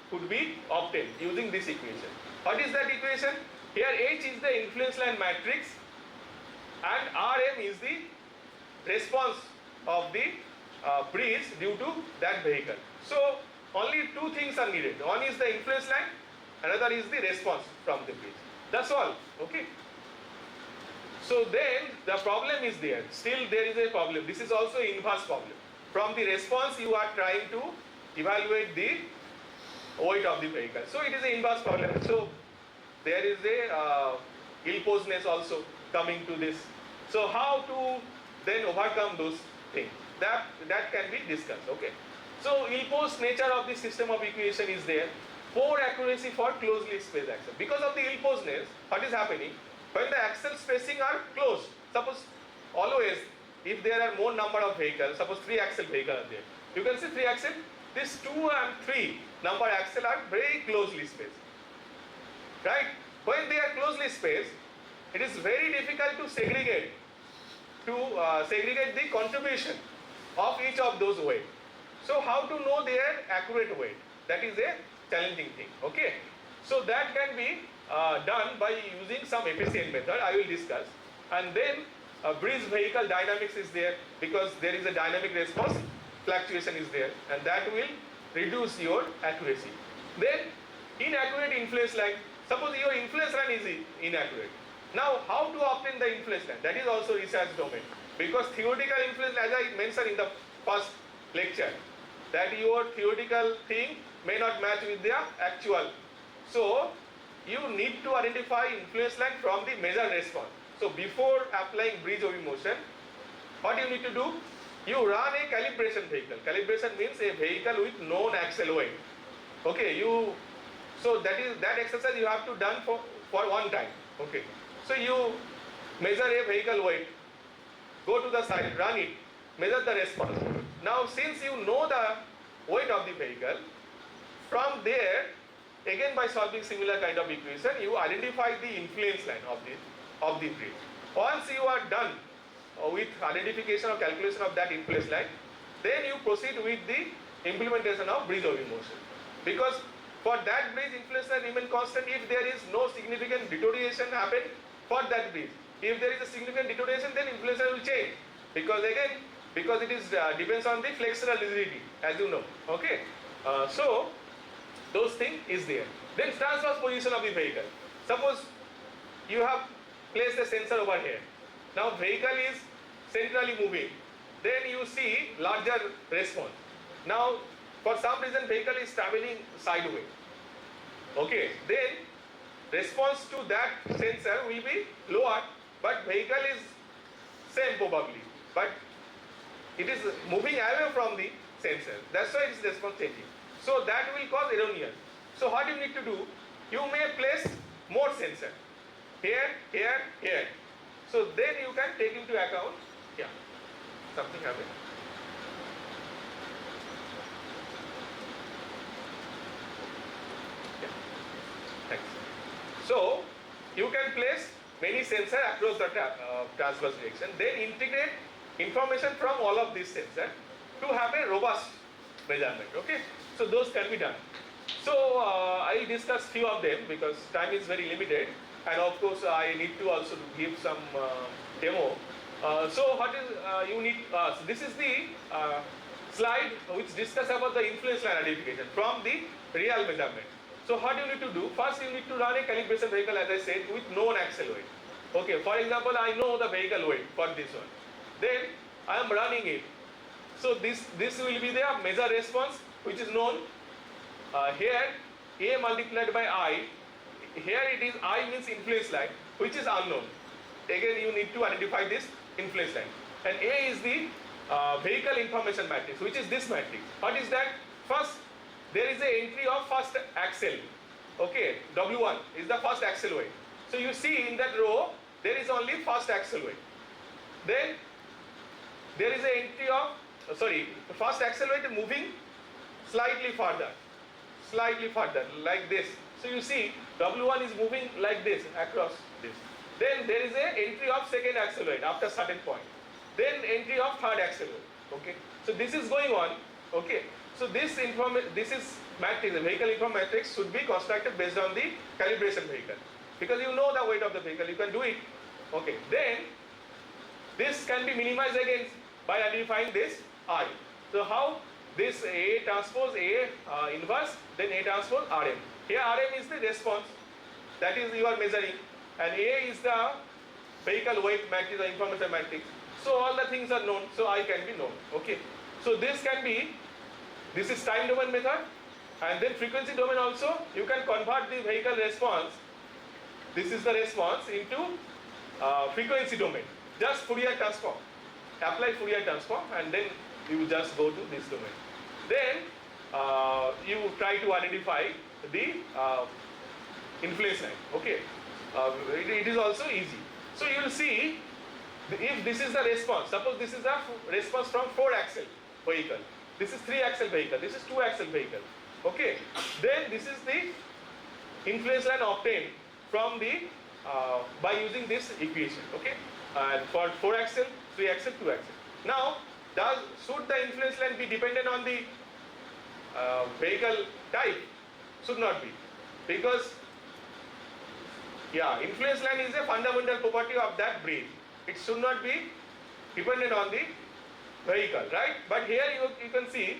could be obtained using this equation. What is that equation? Here H is the influence line matrix and Rm is the response of the breeze due to that vehicle. So only two things are needed. One is the influence line, another is the response from the breeze. That's all. Okay. So then the problem is there. Still there is a problem. This is also inverse problem. From the response you are trying to evaluate the weight of the vehicle. So it is an inverse problem. So there is a ill-posedness also coming to this. So how to then overcome those things? That can be discussed. Okay. So ill-posed nature of the system of equation is there. Poor accuracy for closely spaced axle. Because of the ill-posedness, what is happening? When the axle spacing are closed, suppose always if there are more number of vehicles, suppose 3 axle vehicle are there. You can see 3 axle, this 2 and 3 number axle are very closely spaced. Right? When they are closely spaced, it is very difficult to segregate the contribution of each of those weight. So how to know their accurate weight? That is a challenging thing. Okay. So that can be done by using some efficient method. I will discuss. And then breeze vehicle dynamics is there because there is a dynamic response fluctuation is there, and that will reduce your accuracy. Then inaccurate influence line. Suppose your influence line is inaccurate. Now how to obtain the influence line? That is also research domain, because theoretical influence, as I mentioned in the first lecture, that your theoretical thing may not match with the actual. So you need to identify influence line from the measured response. So before applying bridge OB motion, what you need to do? You run a calibration vehicle. Calibration means a vehicle with known axle weight. Okay, so that exercise you have to done for one time. Okay. So you measure a vehicle weight, go to the side, run it, measure the response. Now since you know the weight of the vehicle, from there again by solving similar kind of equation, you identify the influence line of the bridge. Once you are done with identification or calculation of that influence line, then you proceed with the implementation of bridge OB motion. Because for that bridge, influence line remain constant if there is no significant deterioration happen for that bridge. If there is a significant deterioration, then influence line will change. Because it is depends on the flexural rigidity, as you know. Okay. So those thing is there. Then transverse position of the vehicle. Suppose you have placed a sensor over here. Now vehicle is centrally moving. Then you see larger response. Now for some reason vehicle is traveling sideways. Okay. Then response to that sensor will be lower, but vehicle is same probably. But it is moving away from the sensor. That's why its response changing. So that will cause erroneous. So what you need to do? You may place more sensor. Here, here, here. So then you can take into account. Yeah. Something happened. Yeah. Thanks. So you can place many sensors across the transverse direction. Then integrate information from all of these sensors to have a robust measurement. Okay. So those can be done. So I will discuss few of them because time is very limited, and of course I need to also give some demo. So what is you need? This is the slide which discuss about the influence line identification from the real measurement. So what you need to do? First you need to run a calibration vehicle, as I said, with known axle weight. Okay. For example, I know the vehicle weight for this one. Then I am running it. So this will be the measure response, which is known. Here A multiplied by I, here it is I means influence line, which is unknown. Again you need to identify this influence line. And A is the vehicle information matrix, which is this matrix. What is that? First there is a entry of first axle. Okay, W1 is the first axle weight. So you see in that row there is only first axle weight. Then there is a entry of the first axle weight moving slightly further like this. So you see W1 is moving like this across this. Then there is a entry of second axle weight after certain point. Then entry of third axle weight. Okay. So this is going on. Okay. So this is matrix, the vehicle inform matrix should be constructed based on the calibration vehicle, because you know the weight of the vehicle, you can do it. Okay, then this can be minimized again by identifying this I. So how this A transpose A inverse, then A transpose Rm. Here Rm is the response, that is you are measuring, and A is the vehicle weight matrix or information matrix. So all the things are known, so I can be known. Okay, so this is time domain method, and then frequency domain also. You can convert the vehicle response, this is the response, into frequency domain. Just Fourier transform, apply Fourier transform, and then you just go to this domain. Then you try to identify the influence line. Okay, it is also easy. So you will see, if this is the response, suppose this is the response from 4-axle vehicle, this is 3-axle vehicle, this is 2-axle vehicle. Okay, then this is the influence line obtained from the by using this equation. Okay, and for 4-axle, 3-axle, 2-axle. Now, should the influence line be dependent on the vehicle type? Should not be, because influence line is a fundamental property of that bridge. It should not be dependent on the vehicle, right? But here you can see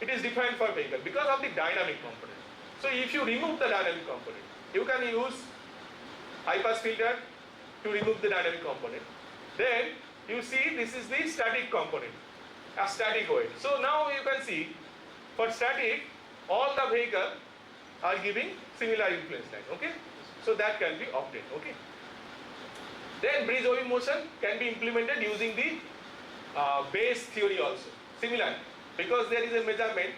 it is defined for vehicle because of the dynamic component. So if you remove the dynamic component, you can use high pass filter to remove the dynamic component. Then you see this is the static component, a static weight. So now you can see for static, all the vehicle are giving similar influence line. Okay, so that can be obtained. Okay. Then bridge OV motion can be implemented using the base theory also. Similar, because there is a measurement,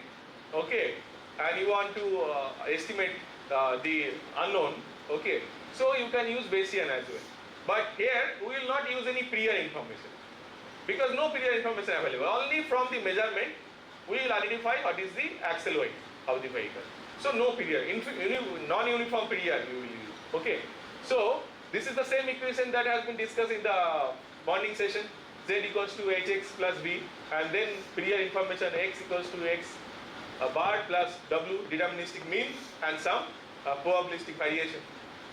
okay, and you want to estimate the unknown, okay, so you can use Bayesian as well. But here we will not use any prior information, because no prior information available. Only from the measurement we will identify what is the axle weight of the vehicle. So no prior, non-uniform prior we will use. Okay, so this is the same equation that has been discussed in the bonding session. Z equals to Hx plus V, and then prior information X equals to X bar plus W, deterministic mean, and some probabilistic variation.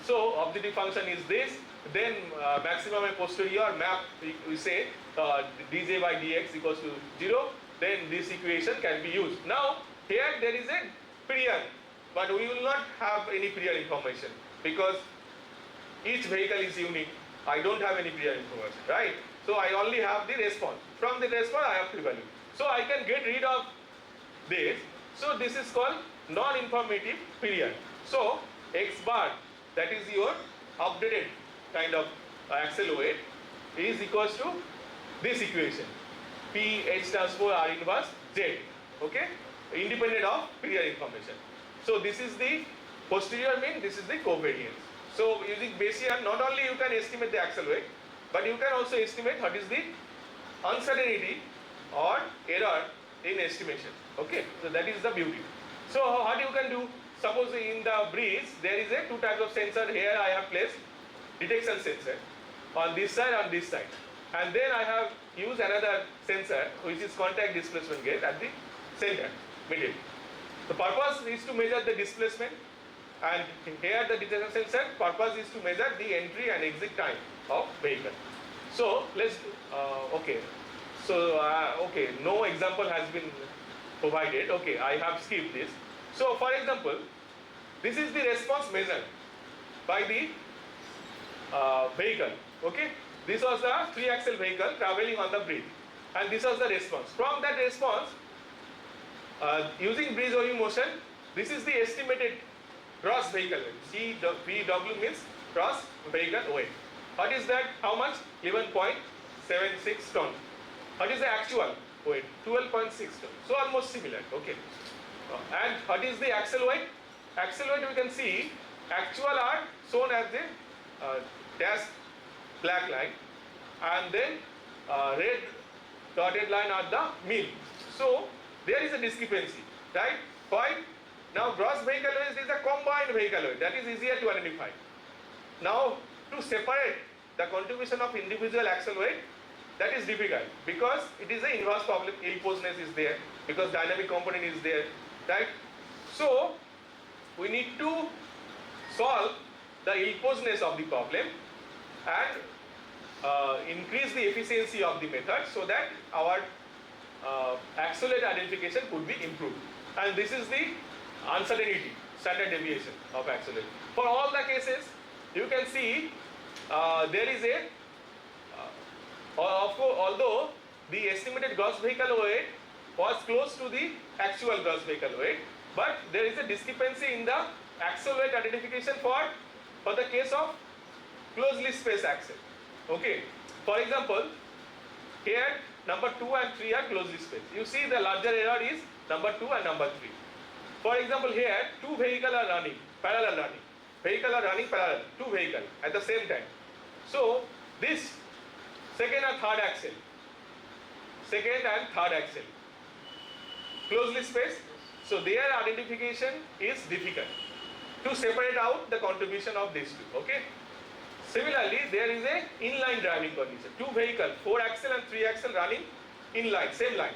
So objective function is this. Then maximum and posterior map, we say dj by dx equals to 0. Then this equation can be used. Now here there is a prior, but we will not have any prior information because each vehicle is unique. I don't have any prior information, right? So I only have the response. From the response I have p-value. So I can get rid of this. So this is called non-informative period. So x bar, that is your updated kind of axle weight, is equals to this equation, P H transpose R inverse Z. Okay, independent of period information. So this is the posterior mean, this is the covariance. So using Bayesian, not only you can estimate the axle weight, but you can also estimate what is the uncertainty or error in estimation. Okay, so that is the beauty. So what you can do, suppose in the bridge there is a two types of sensor. Here I have placed detection sensor on this side, and then I have used another sensor which is contact displacement gauge at the center, middle. The purpose is to measure the displacement, and here the detection sensor purpose is to measure the entry and exit time of vehicle. So let's okay. So okay, no example has been provided. Okay, I have skipped this. So for example, this is the response measured by the vehicle. Okay, this was the 3-axle vehicle traveling on the bridge, and this was the response. From that response, using bridge OV motion, this is the estimated gross vehicle weight. CVW means gross vehicle weight. What is that? How much? 11.76 ton. What is the actual weight? 12.6 ton. So almost similar. Okay. And what is the axle weight? Axle weight we can see actual are shown as the dashed black line, and then red dotted line are the mean. So there is a discrepancy, right? Why? Now gross vehicle weight is a combined vehicle weight, that is easier to identify. Now to separate the contribution of individual axle weight, that is difficult because it is an inverse problem. Ill-posedness is there because dynamic component is there, right? So we need to solve the ill-posedness of the problem and increase the efficiency of the method so that our axolate identification could be improved. And this is the uncertainty, standard deviation of axolate. For all the cases, you can see there is a although the estimated gross vehicle weight was close to the actual gross vehicle weight, but there is a discrepancy in the axle weight identification for the case of closely spaced axle. Okay, for example, here number 2 and 3 are closely spaced. You see the larger error is number 2 and number 3. For example, here two vehicles are running, parallel running. Vehicles are running parallel, two vehicles at the same time. So this second and third axle, closely spaced. So their identification is difficult to separate out the contribution of these two. Okay. Similarly, there is a inline driving condition. Two vehicles, 4 axle and 3 axle running in line, same line.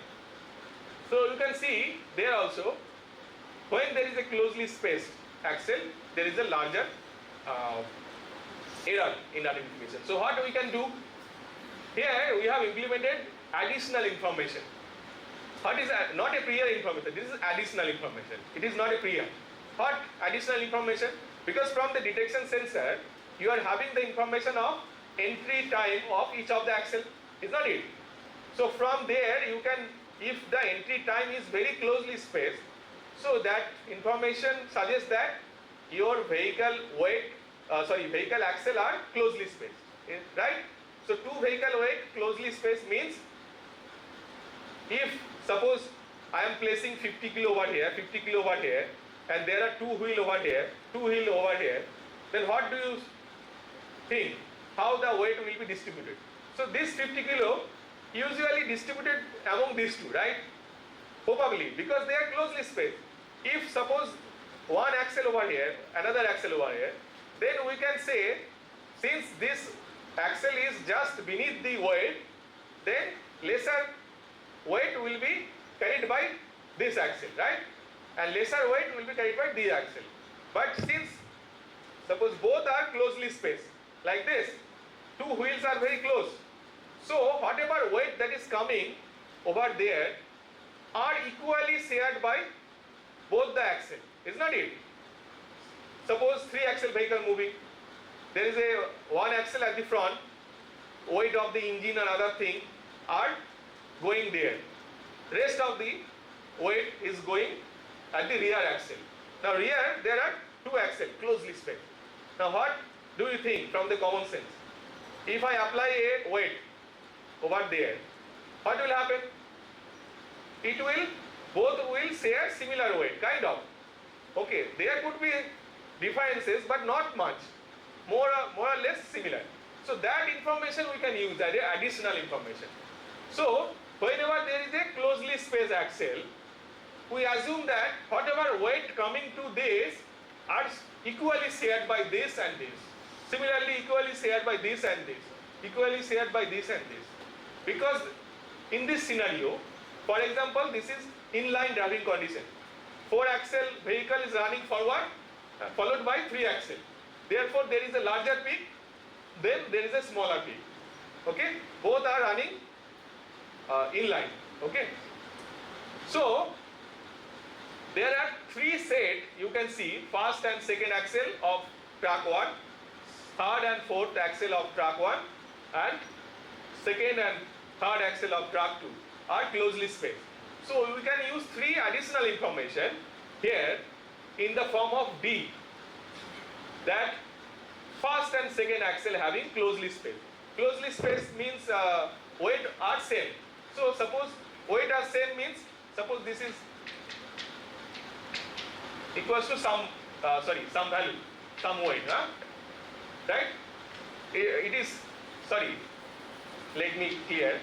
So you can see there also, when there is a closely spaced axle, there is a larger error in identification. So what we can do? Here we have implemented additional information. What is not a prior information? This is additional information. It is not a prior. What additional information? Because from the detection sensor, you are having the information of entry time of each of the axle, is not it? So from there you can, if the entry time is very closely spaced, so that information suggests that your vehicle weight, vehicle axle are closely spaced, right? So two vehicle weight closely spaced means, if suppose I am placing 50 kilo over here, 50 kilo over here, and there are two wheel over here, two wheel over here, then what do you think? How the weight will be distributed? So this 50 kilo usually distributed among these two, right? Probably because they are closely spaced. If suppose one axle over here, another axle over here, then we can say, since this axle is just beneath the weight, then lesser weight will be carried by this axle, right? And lesser weight will be carried by this axle. But since suppose both are closely spaced, like this, two wheels are very close, so whatever weight that is coming over there are equally shared by both the axle, is not it? Suppose 3 axle vehicle moving, there is a one axle at the front, weight of the engine and other thing are going there. Rest of the weight is going at the rear axle. Now rear there are 2 axles closely spaced. Now what do you think from the common sense? If I apply a weight over there, what will happen? Both will share similar weight, kind of. Okay, there could be differences but not much, more or less similar. So that information we can use as additional information. So whenever there is a closely spaced axle, we assume that whatever weight coming to this are equally shared by this and this. Similarly, equally shared by this and this. Equally shared by this and this. Because in this scenario, for example, this is inline driving condition. 4 axle vehicle is running forward, followed by 3 axle. Therefore, there is a larger peak, then there is a smaller peak. Okay, both are running inline. Okay, so there are 3 sets you can see: first and second axle of track 1, third and fourth axle of track 1, and second and third axle of track 2 are closely spaced. So we can use 3 additional information here in the form of D, that first and second axle having closely spaced. Closely spaced means weight are same. So suppose weight are same means, suppose this is equals to some value, some weight, right? It is, let me clear.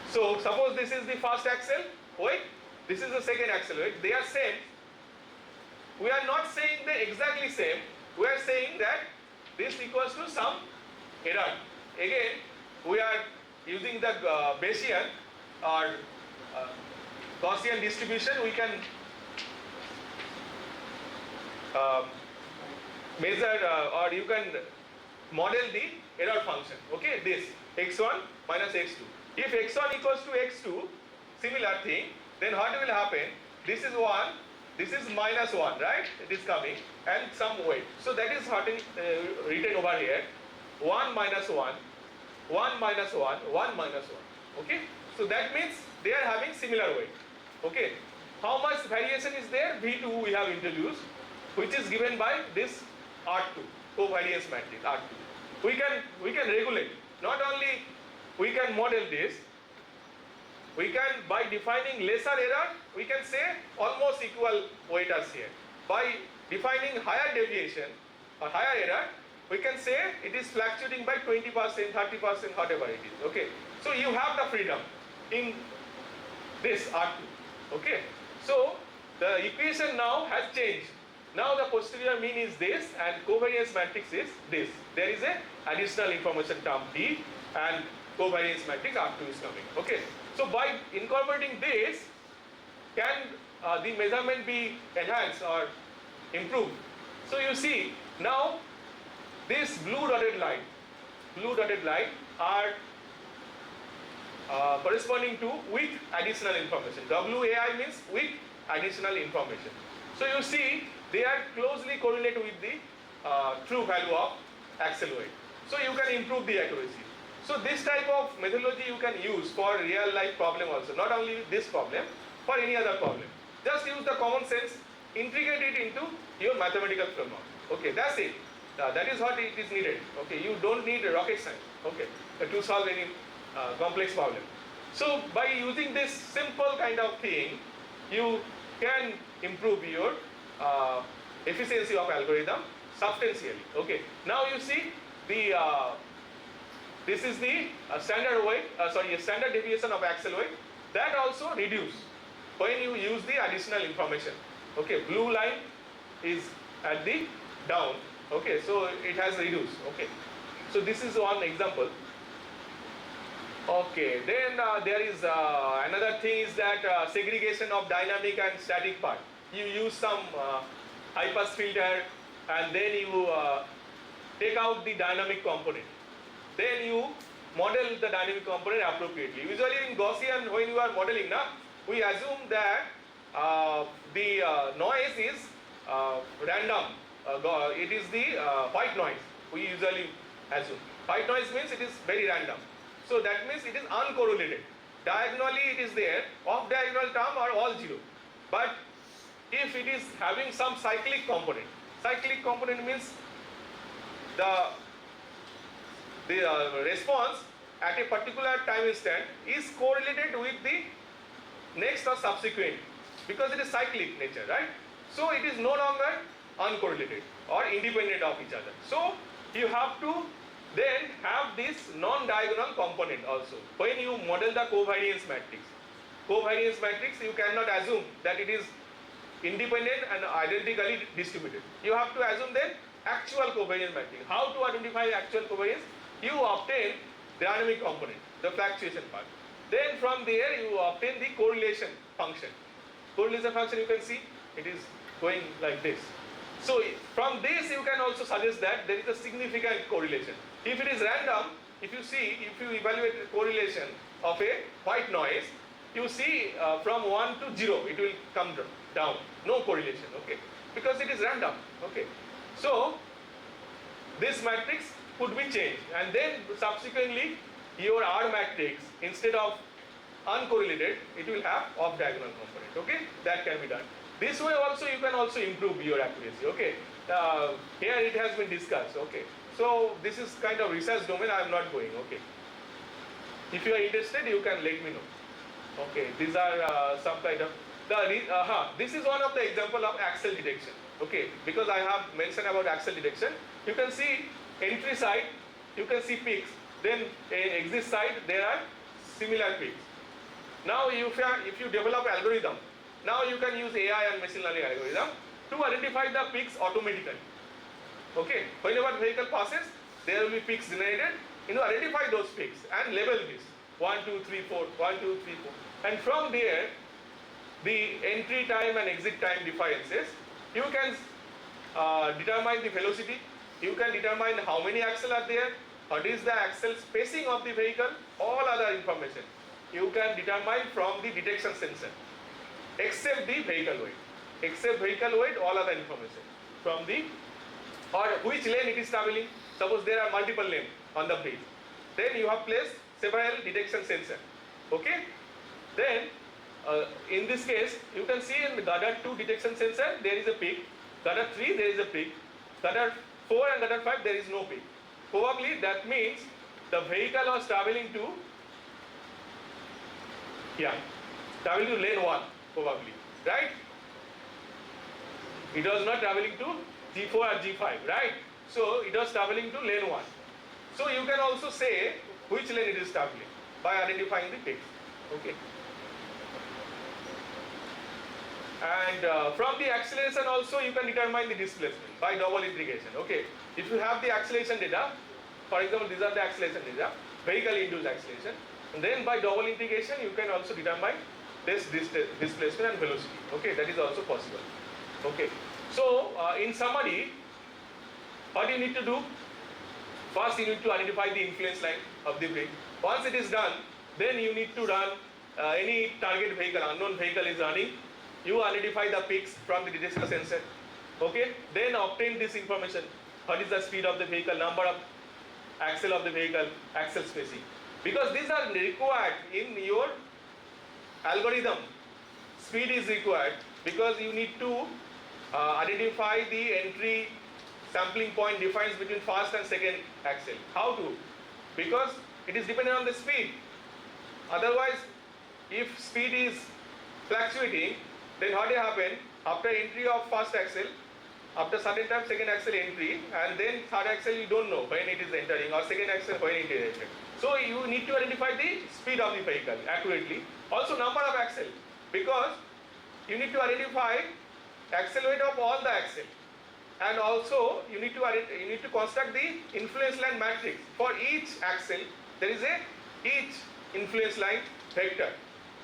So suppose this is the first axle weight, this is the second axle weight, they are same. We are not saying they exactly same, we are saying that this equals to some error. Again, we are using the Bayesian or Gaussian distribution, we can measure or you can model the error function. Okay, this x1 minus x2. If x1 equals to x2, similar thing, then what will happen? This is 1, this is minus 1, right? It is coming, and some weight. So that is what is written over here. 1 minus 1, 1 minus 1, 1 minus 1. Okay, so that means they are having similar weight. Okay, how much variation is there? V2 we have introduced, which is given by this R2, covariance matrix R2. We can regulate. Not only we can model this, we can, by defining lesser error, we can say almost equal weight as here. By defining higher deviation or higher error, we can say it is fluctuating by 20%, 30%, whatever it is. Okay, so you have the freedom in this R2. Okay, so the equation now has changed. Now the posterior mean is this and covariance matrix is this. There is a additional information term D and covariance matrix R2 is coming. Okay, so by incorporating this, can the measurement be enhanced or improved? So you see now this blue dotted line are corresponding to with additional information. WAI means with additional information. So you see they are closely correlated with the true value of axle weight. So you can improve the accuracy. So this type of methodology you can use for real life problem also, not only this problem, for any other problem. Just use the common sense, integrate it into your mathematical framework. Okay, that's it. That is what it is needed. Okay, you don't need rocket science. Okay, to solve any complex problem. So by using this simple kind of thing, you can improve your efficiency of algorithm substantially. Okay, now you see the this is the standard weight, standard deviation of axle weight, that also reduce when you use the additional information. Okay, blue line is at the down. Okay, so it has reduced. Okay, so this is one example. Okay, then there is another thing is that segregation of dynamic and static part. You use some high pass filter and then you take out the dynamic component. Then you model the dynamic component appropriately. Usually in Gaussian, when you are modeling, we assume that the noise is random. It is the white noise. We usually assume. White noise means it is very random. So that means it is uncorrelated. Diagonally it is there, off diagonal term are all zero. But if it is having some cyclic component means the response at a particular time instant is correlated with the next or subsequent, because it is cyclic nature, right? So it is no longer uncorrelated or independent of each other. So you have to then have this non-diagonal component also. When you model the covariance matrix you cannot assume that it is independent and identically distributed. You have to assume then actual covariance matrix. How to identify actual covariance? You obtain dynamic component, the fluctuation part. Then from there you obtain the correlation function. Correlation function, you can see it is going like this. So from this you can also suggest that there is a significant correlation. If it is random, if you evaluate the correlation of a white noise, you see from 1 to 0 it will come down, no correlation, okay, because it is random, okay. So this matrix could be changed, and then subsequently your R matrix, instead of uncorrelated, it will have off diagonal component, okay, that can be done. This way also you can also improve your accuracy, okay. Here it has been discussed, okay. So this is kind of research domain, I am not going, okay. If you are interested, you can let me know. Okay, these are some kind of this is one of the example of axle detection. Okay, because I have mentioned about axle detection, you can see entry side, you can see peaks. Then in exit side, there are similar peaks. Now, if you develop algorithm, now you can use AI and machine learning algorithm to identify the peaks automatically. Okay, whenever vehicle passes, there will be peaks generated. identify those peaks and label this 1, 2, 3, 4, 1, 2, 3, 4, and from there the entry time and exit time differences. You can determine the velocity. You can determine how many axles are there, what is the axle spacing of the vehicle, all other information you can determine from the detection sensor, except the vehicle weight. Except vehicle weight, all other information from the, or which lane it is traveling. Suppose there are multiple lanes on the bridge, then you have placed several detection sensor. Okay, then in this case you can see in the Girder 2 detection sensor there is a peak, Girder 3 there is a peak, Girder 4 and Girder 5 there is no peak. Probably that means the vehicle was traveling to, traveling to lane 1 probably, right? It was not traveling to G4 or G5, right? So it was traveling to lane 1. So you can also say which lane it is traveling by identifying the peaks. Okay. And from the acceleration also you can determine the displacement by double integration. Okay. If you have the acceleration data, for example these are the acceleration data, vehicle induced acceleration, and then by double integration you can also determine this displacement and velocity. Okay, that is also possible. Okay. So in summary, what you need to do? First you need to identify the influence line of the bridge. Once it is done, then you need to run any target vehicle, unknown vehicle is running. You identify the peaks from the detection sensor. Okay, then obtain this information. What is the speed of the vehicle, number of axle of the vehicle, axle spacing. Because these are required in your algorithm. Speed is required because you need to identify the entry sampling point difference between first and second axle. How to? Because it is dependent on the speed. Otherwise, if speed is fluctuating, then what will happen? After entry of first axle, after certain time second axle entry, and then third axle you don't know when it is entering, or second axle when it is entering. So you need to identify the speed of the vehicle accurately. Also number of axle, because you need to identify axle weight of all the axle, and also you need to construct the influence line matrix. For each axle there is each influence line vector,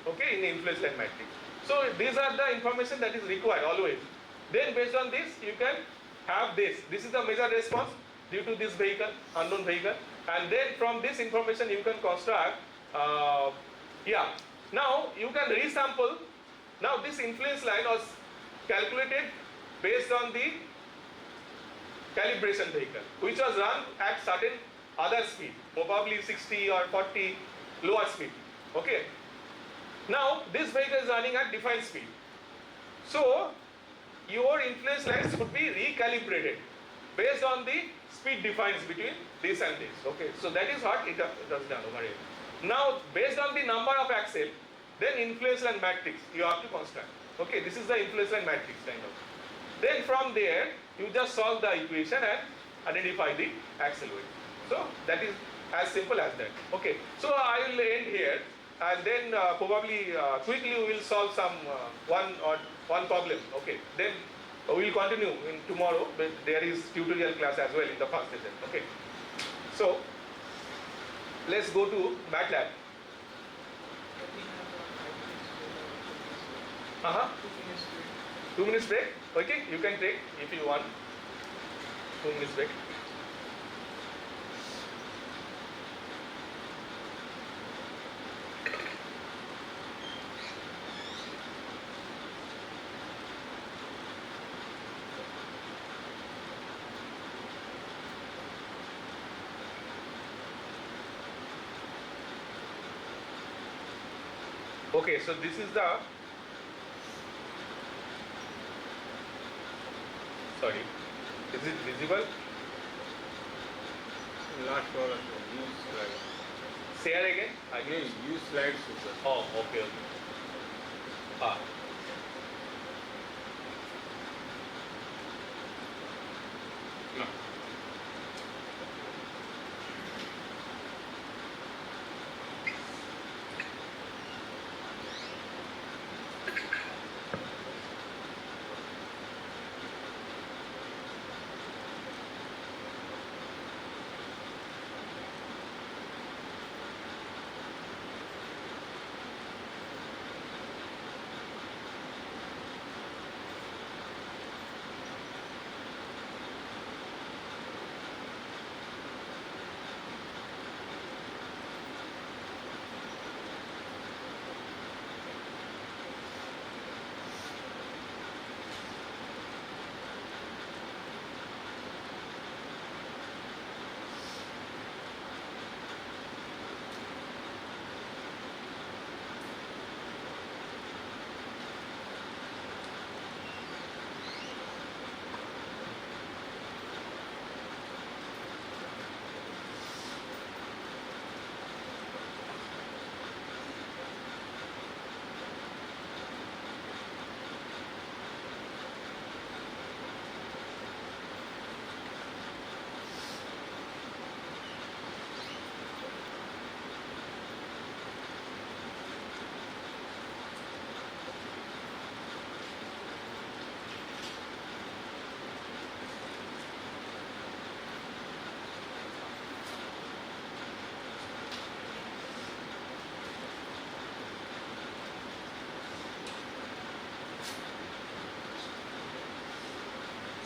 okay, in the influence line matrix. So these are the information that is required always. Then based on this you can have this is the measure response due to this vehicle, unknown vehicle, and then from this information you can construct now you can resample. Now this influence line was calculated based on the calibration vehicle, which was run at certain other speed, probably 60 or 40 lower speed. Okay. Now this vehicle is running at defined speed. So your influence lines could be recalibrated based on the speed difference between this and this. Okay. So that is what it was done over here. Now based on the number of axle, then influence line matrix you have to construct. Okay. This is the influence line matrix kind of. Then from there you just solve the equation and identify the axle weight. So that is as simple as that. Okay. So I will end here, and then probably quickly we will solve some one problem. Okay. Then we will continue in tomorrow, but there is tutorial class as well in the first session. Okay. So let's go to MATLAB. Uh-huh. 2 minutes break. Okay, you can take if you want. 2 minutes break. Okay, so this is the, sorry, is it visible? Not sure. Use slide. Share again? Again, use slides, sir. Oh, okay. Ah.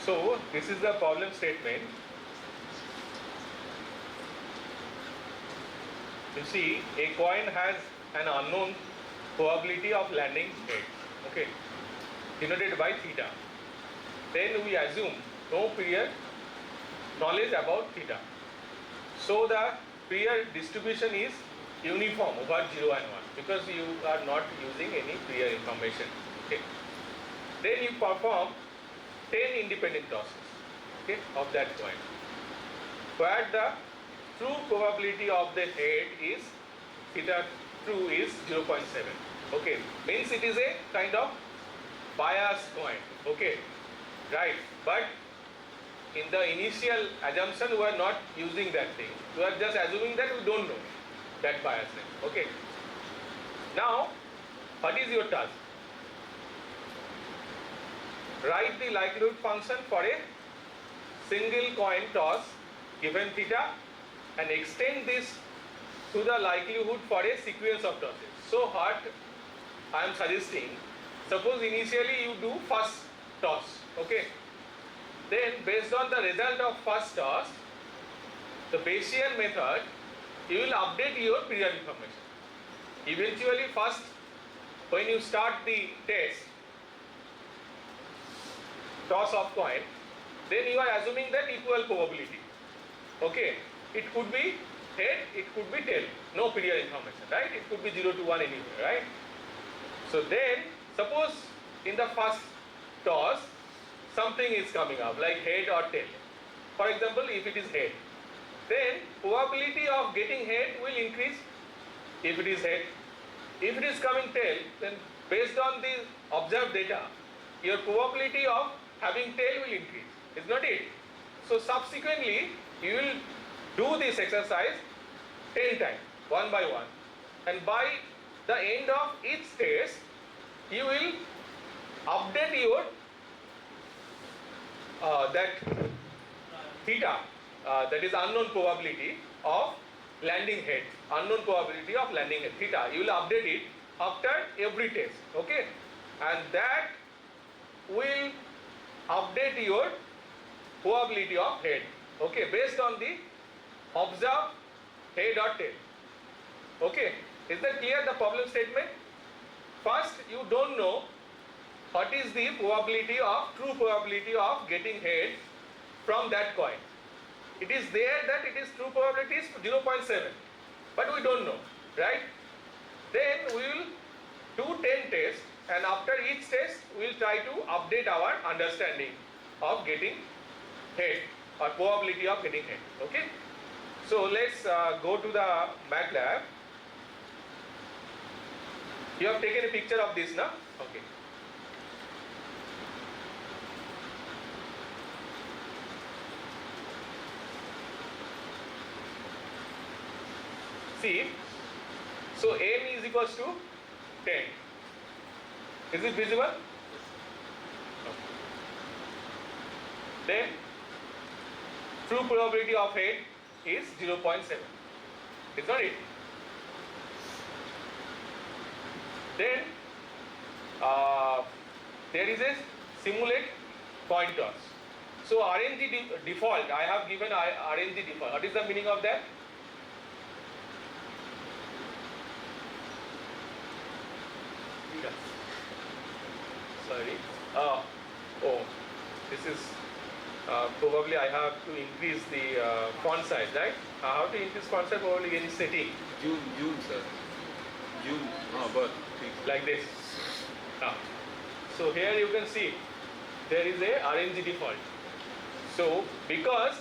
So this is the problem statement. You see, a coin has an unknown probability of landing head, okay, denoted by theta. Then we assume no prior knowledge about theta. So the prior distribution is uniform over 0 and 1 because you are not using any prior information. Okay. Then you perform 10 independent tosses, okay, of that coin, where the true probability of the head is theta true is 0.7. Okay, means it is a kind of biased coin. Okay, right. But in the initial assumption, we are not using that thing. We are just assuming that we don't know that biasness. Okay. Now, what is your task? Write the likelihood function for a single coin toss given theta and extend this to the likelihood for a sequence of tosses. So what I am suggesting, suppose initially you do first toss, okay? Then based on the result of first toss, the Bayesian method, you will update your prior information. Eventually first, when you start the test, toss of coin, then you are assuming that equal probability. Okay, it could be head, it could be tail, no prior information, right? It could be 0 to 1 anywhere, right? So then, suppose in the first toss, something is coming up like head or tail. For example, if it is head, then probability of getting head will increase if it is head. If it is coming tail, then based on the observed data, your probability of having tail will increase, is not it? So subsequently, you will do this exercise 10 times, one by one, and by the end of each test, you will update your that theta, that is unknown probability of landing head, unknown probability of landing head, theta. You will update it after every test, okay? And that will update your probability of head, okay, based on the observed head or tail. Okay, is that clear, the problem statement? First, you don't know what is the probability of, true probability of getting head from that coin. It is there that it is true probability is 0.7, but we don't know, right? Then we will do 10 tests, and after each test we will try to update our understanding of getting head or probability of getting head. Okay, so let's go to the MATLAB. You have taken a picture of this now? Okay. See, so n is equals to 10. Is it visible? Okay. Then true probability of head is 0.7. Is not it? Then there is a simulate coin toss. So RNG default, I have given RNG default. What is the meaning of that? Sorry. Oh, this is probably I have to increase the font size, right? How to increase font size? Probably any setting. June, sir. June. But Like this. So here you can see there is a RNG default. So because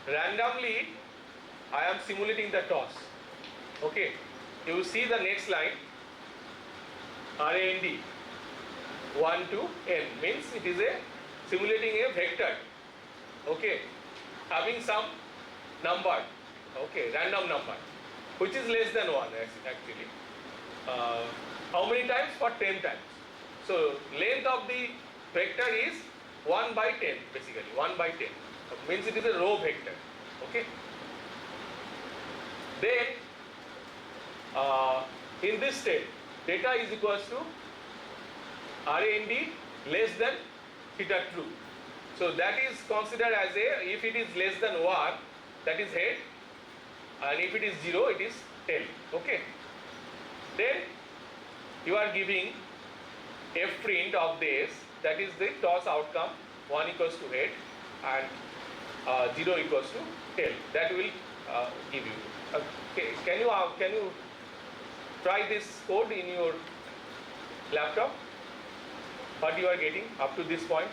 randomly I am simulating the toss. Okay. You see the next line. RAND 1 to n means it is a simulating a vector, okay, having some number, okay, random number, which is less than 1 actually. How many times? For 10 times. So length of the vector is 1 by 10 basically, 1 by 10. Means it is a row vector, okay. Then in this state, theta is equals to RAND less than theta true. So that is considered as a, if it is less than 1, that is head, and if it is 0, it is tail. Okay. Then you are giving F print of this, that is the toss outcome. 1 equals to head and 0 equals to tail. That will give you. Okay. Can you try this code in your laptop? What you are getting up to this point?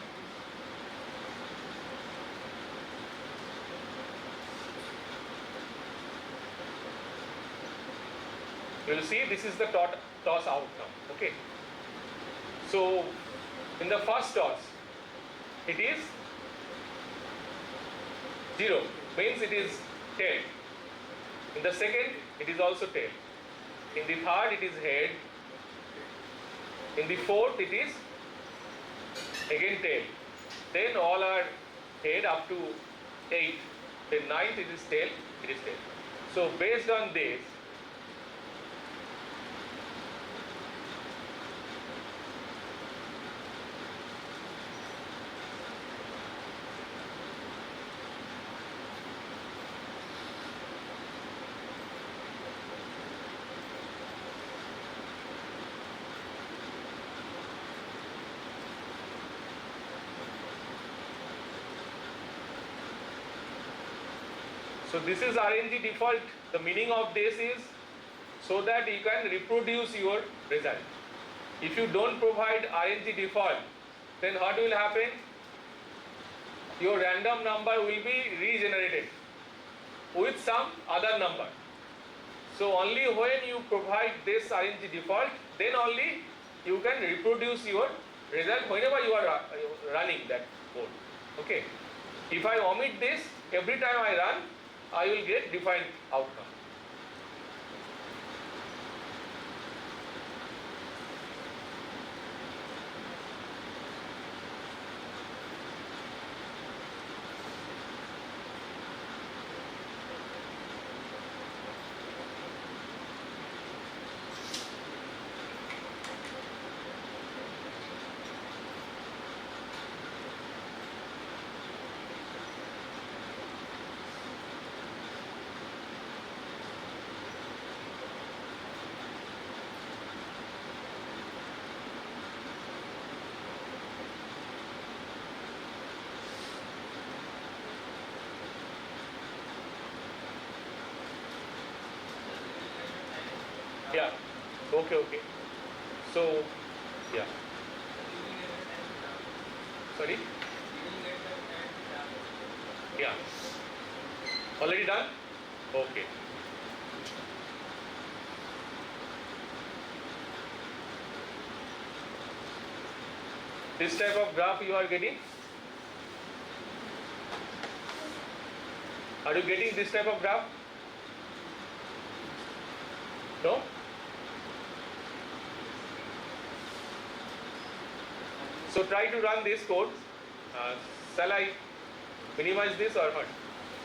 You will see this is the toss outcome. Okay. So in the first toss, it is 0, means it is tail. In the second, it is also tail. In the third, it is head. In the fourth, it is again tail. Then all are head up to 8. Then ninth, it is tail. It is tail. So based on this, so this is RNG default. The meaning of this is so that you can reproduce your result. If you don't provide RNG default, then what will happen? Your random number will be regenerated with some other number. So only when you provide this RNG default, then only you can reproduce your result whenever you are running that code. Okay. If I omit this, every time I run, I will get defined outcome. Yeah. Okay. So, yeah. Sorry? Yeah. Already done? Okay. This type of graph you are getting? Are you getting this type of graph? No? So try to run this code. Shall I minimize this or not?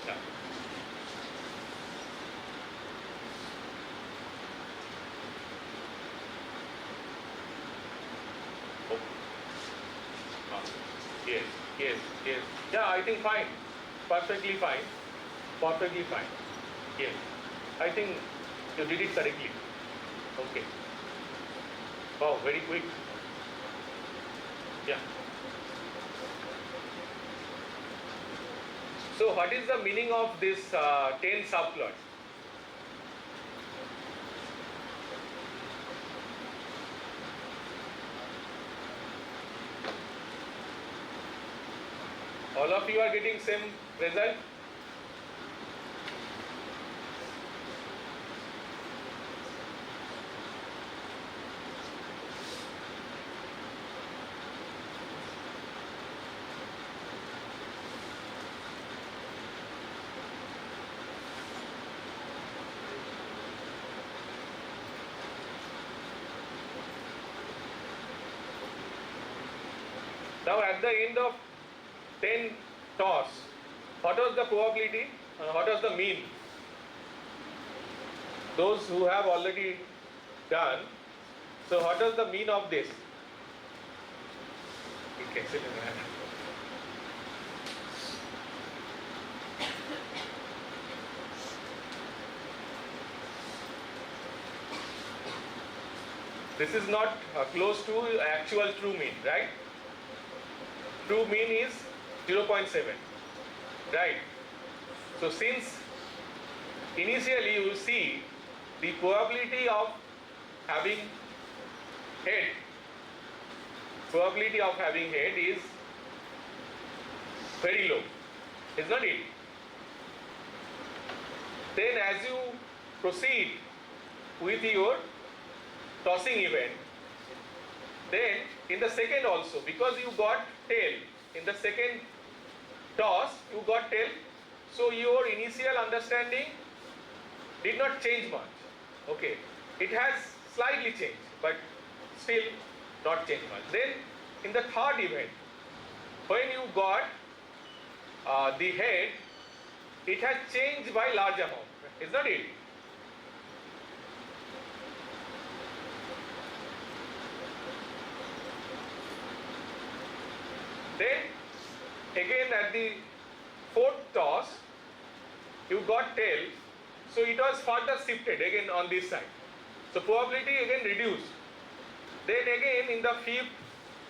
Yeah. Yes. Yeah, I think fine. Perfectly fine. Yes. I think you did it correctly. Okay. Wow, very quick. Yeah. So what is the meaning of this 10 subplots? All of you are getting same result? Now at the end of 10 toss, what was the probability? What was the mean? Those who have already done, so what was the mean of this? This is not close to actual true mean, right? True mean is 0.7, right? So since initially you see the probability of having head is very low, is not it? Then as you proceed with your tossing event, then in the second also, because you got tail, in the second toss you got tail, so your initial understanding did not change much. Okay, it has slightly changed, but still not changed much. Then in the third event, when you got the head, it has changed by large amount, is not it? Then again at the fourth toss, you got tail, so it was further shifted again on this side. So probability again reduced. Then again in the fifth,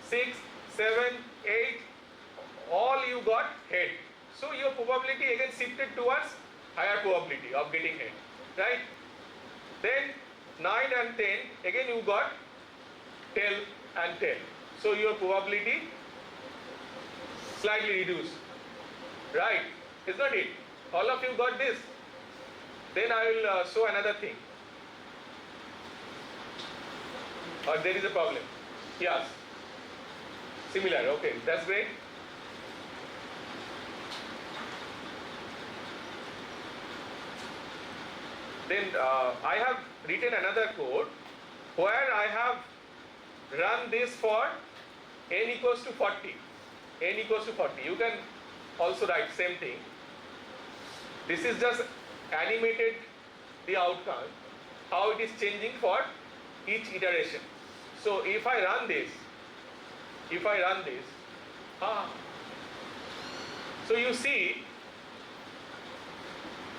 sixth, seventh, eighth, all you got head. So your probability again shifted towards higher probability of getting head, right? Then 9 and 10, again you got tail and tail. So your probability slightly reduced, right? Is not it? All of you got this? Then I will show another thing. Or there is a problem? Yes. Similar, okay, that's great. Then I have written another code where I have run this for n equals to 40. N equals to 40. You can also write same thing. This is just animated the outcome, how it is changing for each iteration. So if I run this, so you see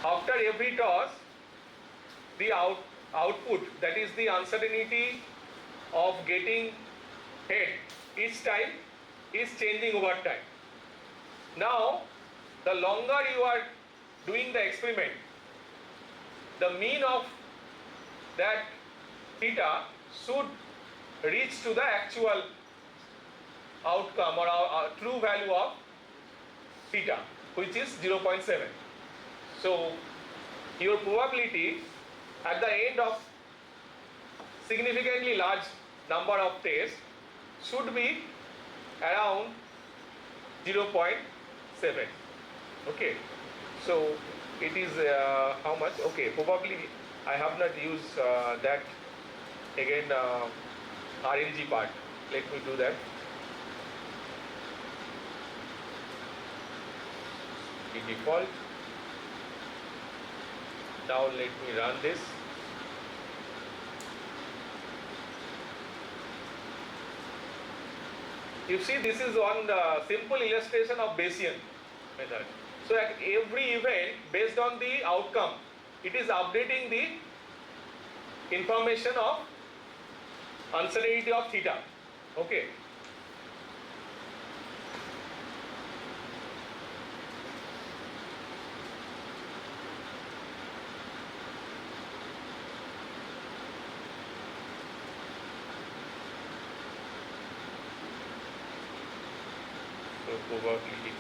after every toss, the output, that is the uncertainty of getting head each time, is changing over time. Now, the longer you are doing the experiment, the mean of that theta should reach to the actual outcome or true value of theta, which is 0.7. So, your probability at the end of significantly large number of tests should be around 0.7. Okay, so it is how much? Okay, probably I have not used that again RNG part. Let me do that. The default. Now let me run this. You see, this is one simple illustration of Bayesian method. So at every event, based on the outcome, it is updating the information of uncertainty of theta. Okay. So probability.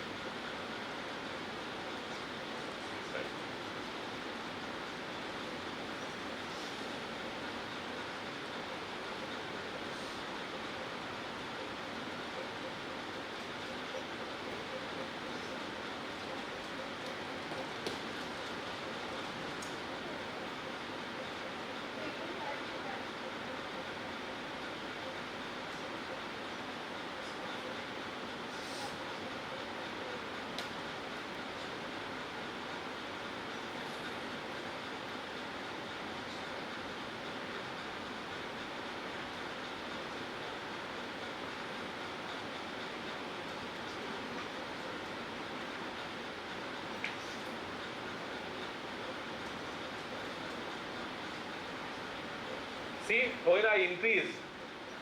See, when I increase,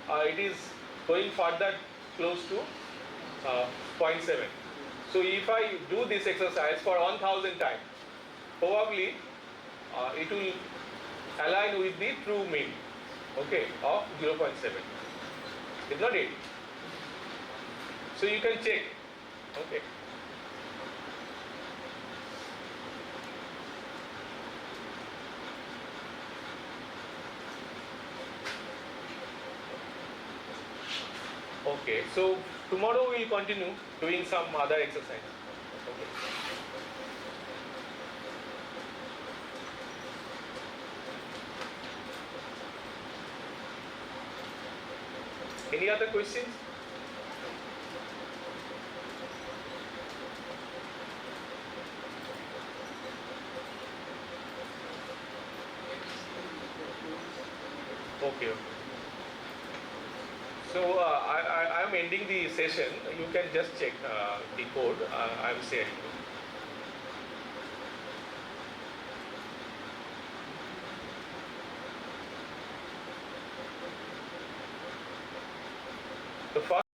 it is going further close to 0.7. So if I do this exercise for 1000 times, probably it will align with the true mean, okay, of 0.7. Is not it? So you can check, okay. Okay, so tomorrow we will continue doing some other exercise. Okay. Any other questions? Okay. So I am ending the session. You can just check the code I am sharing.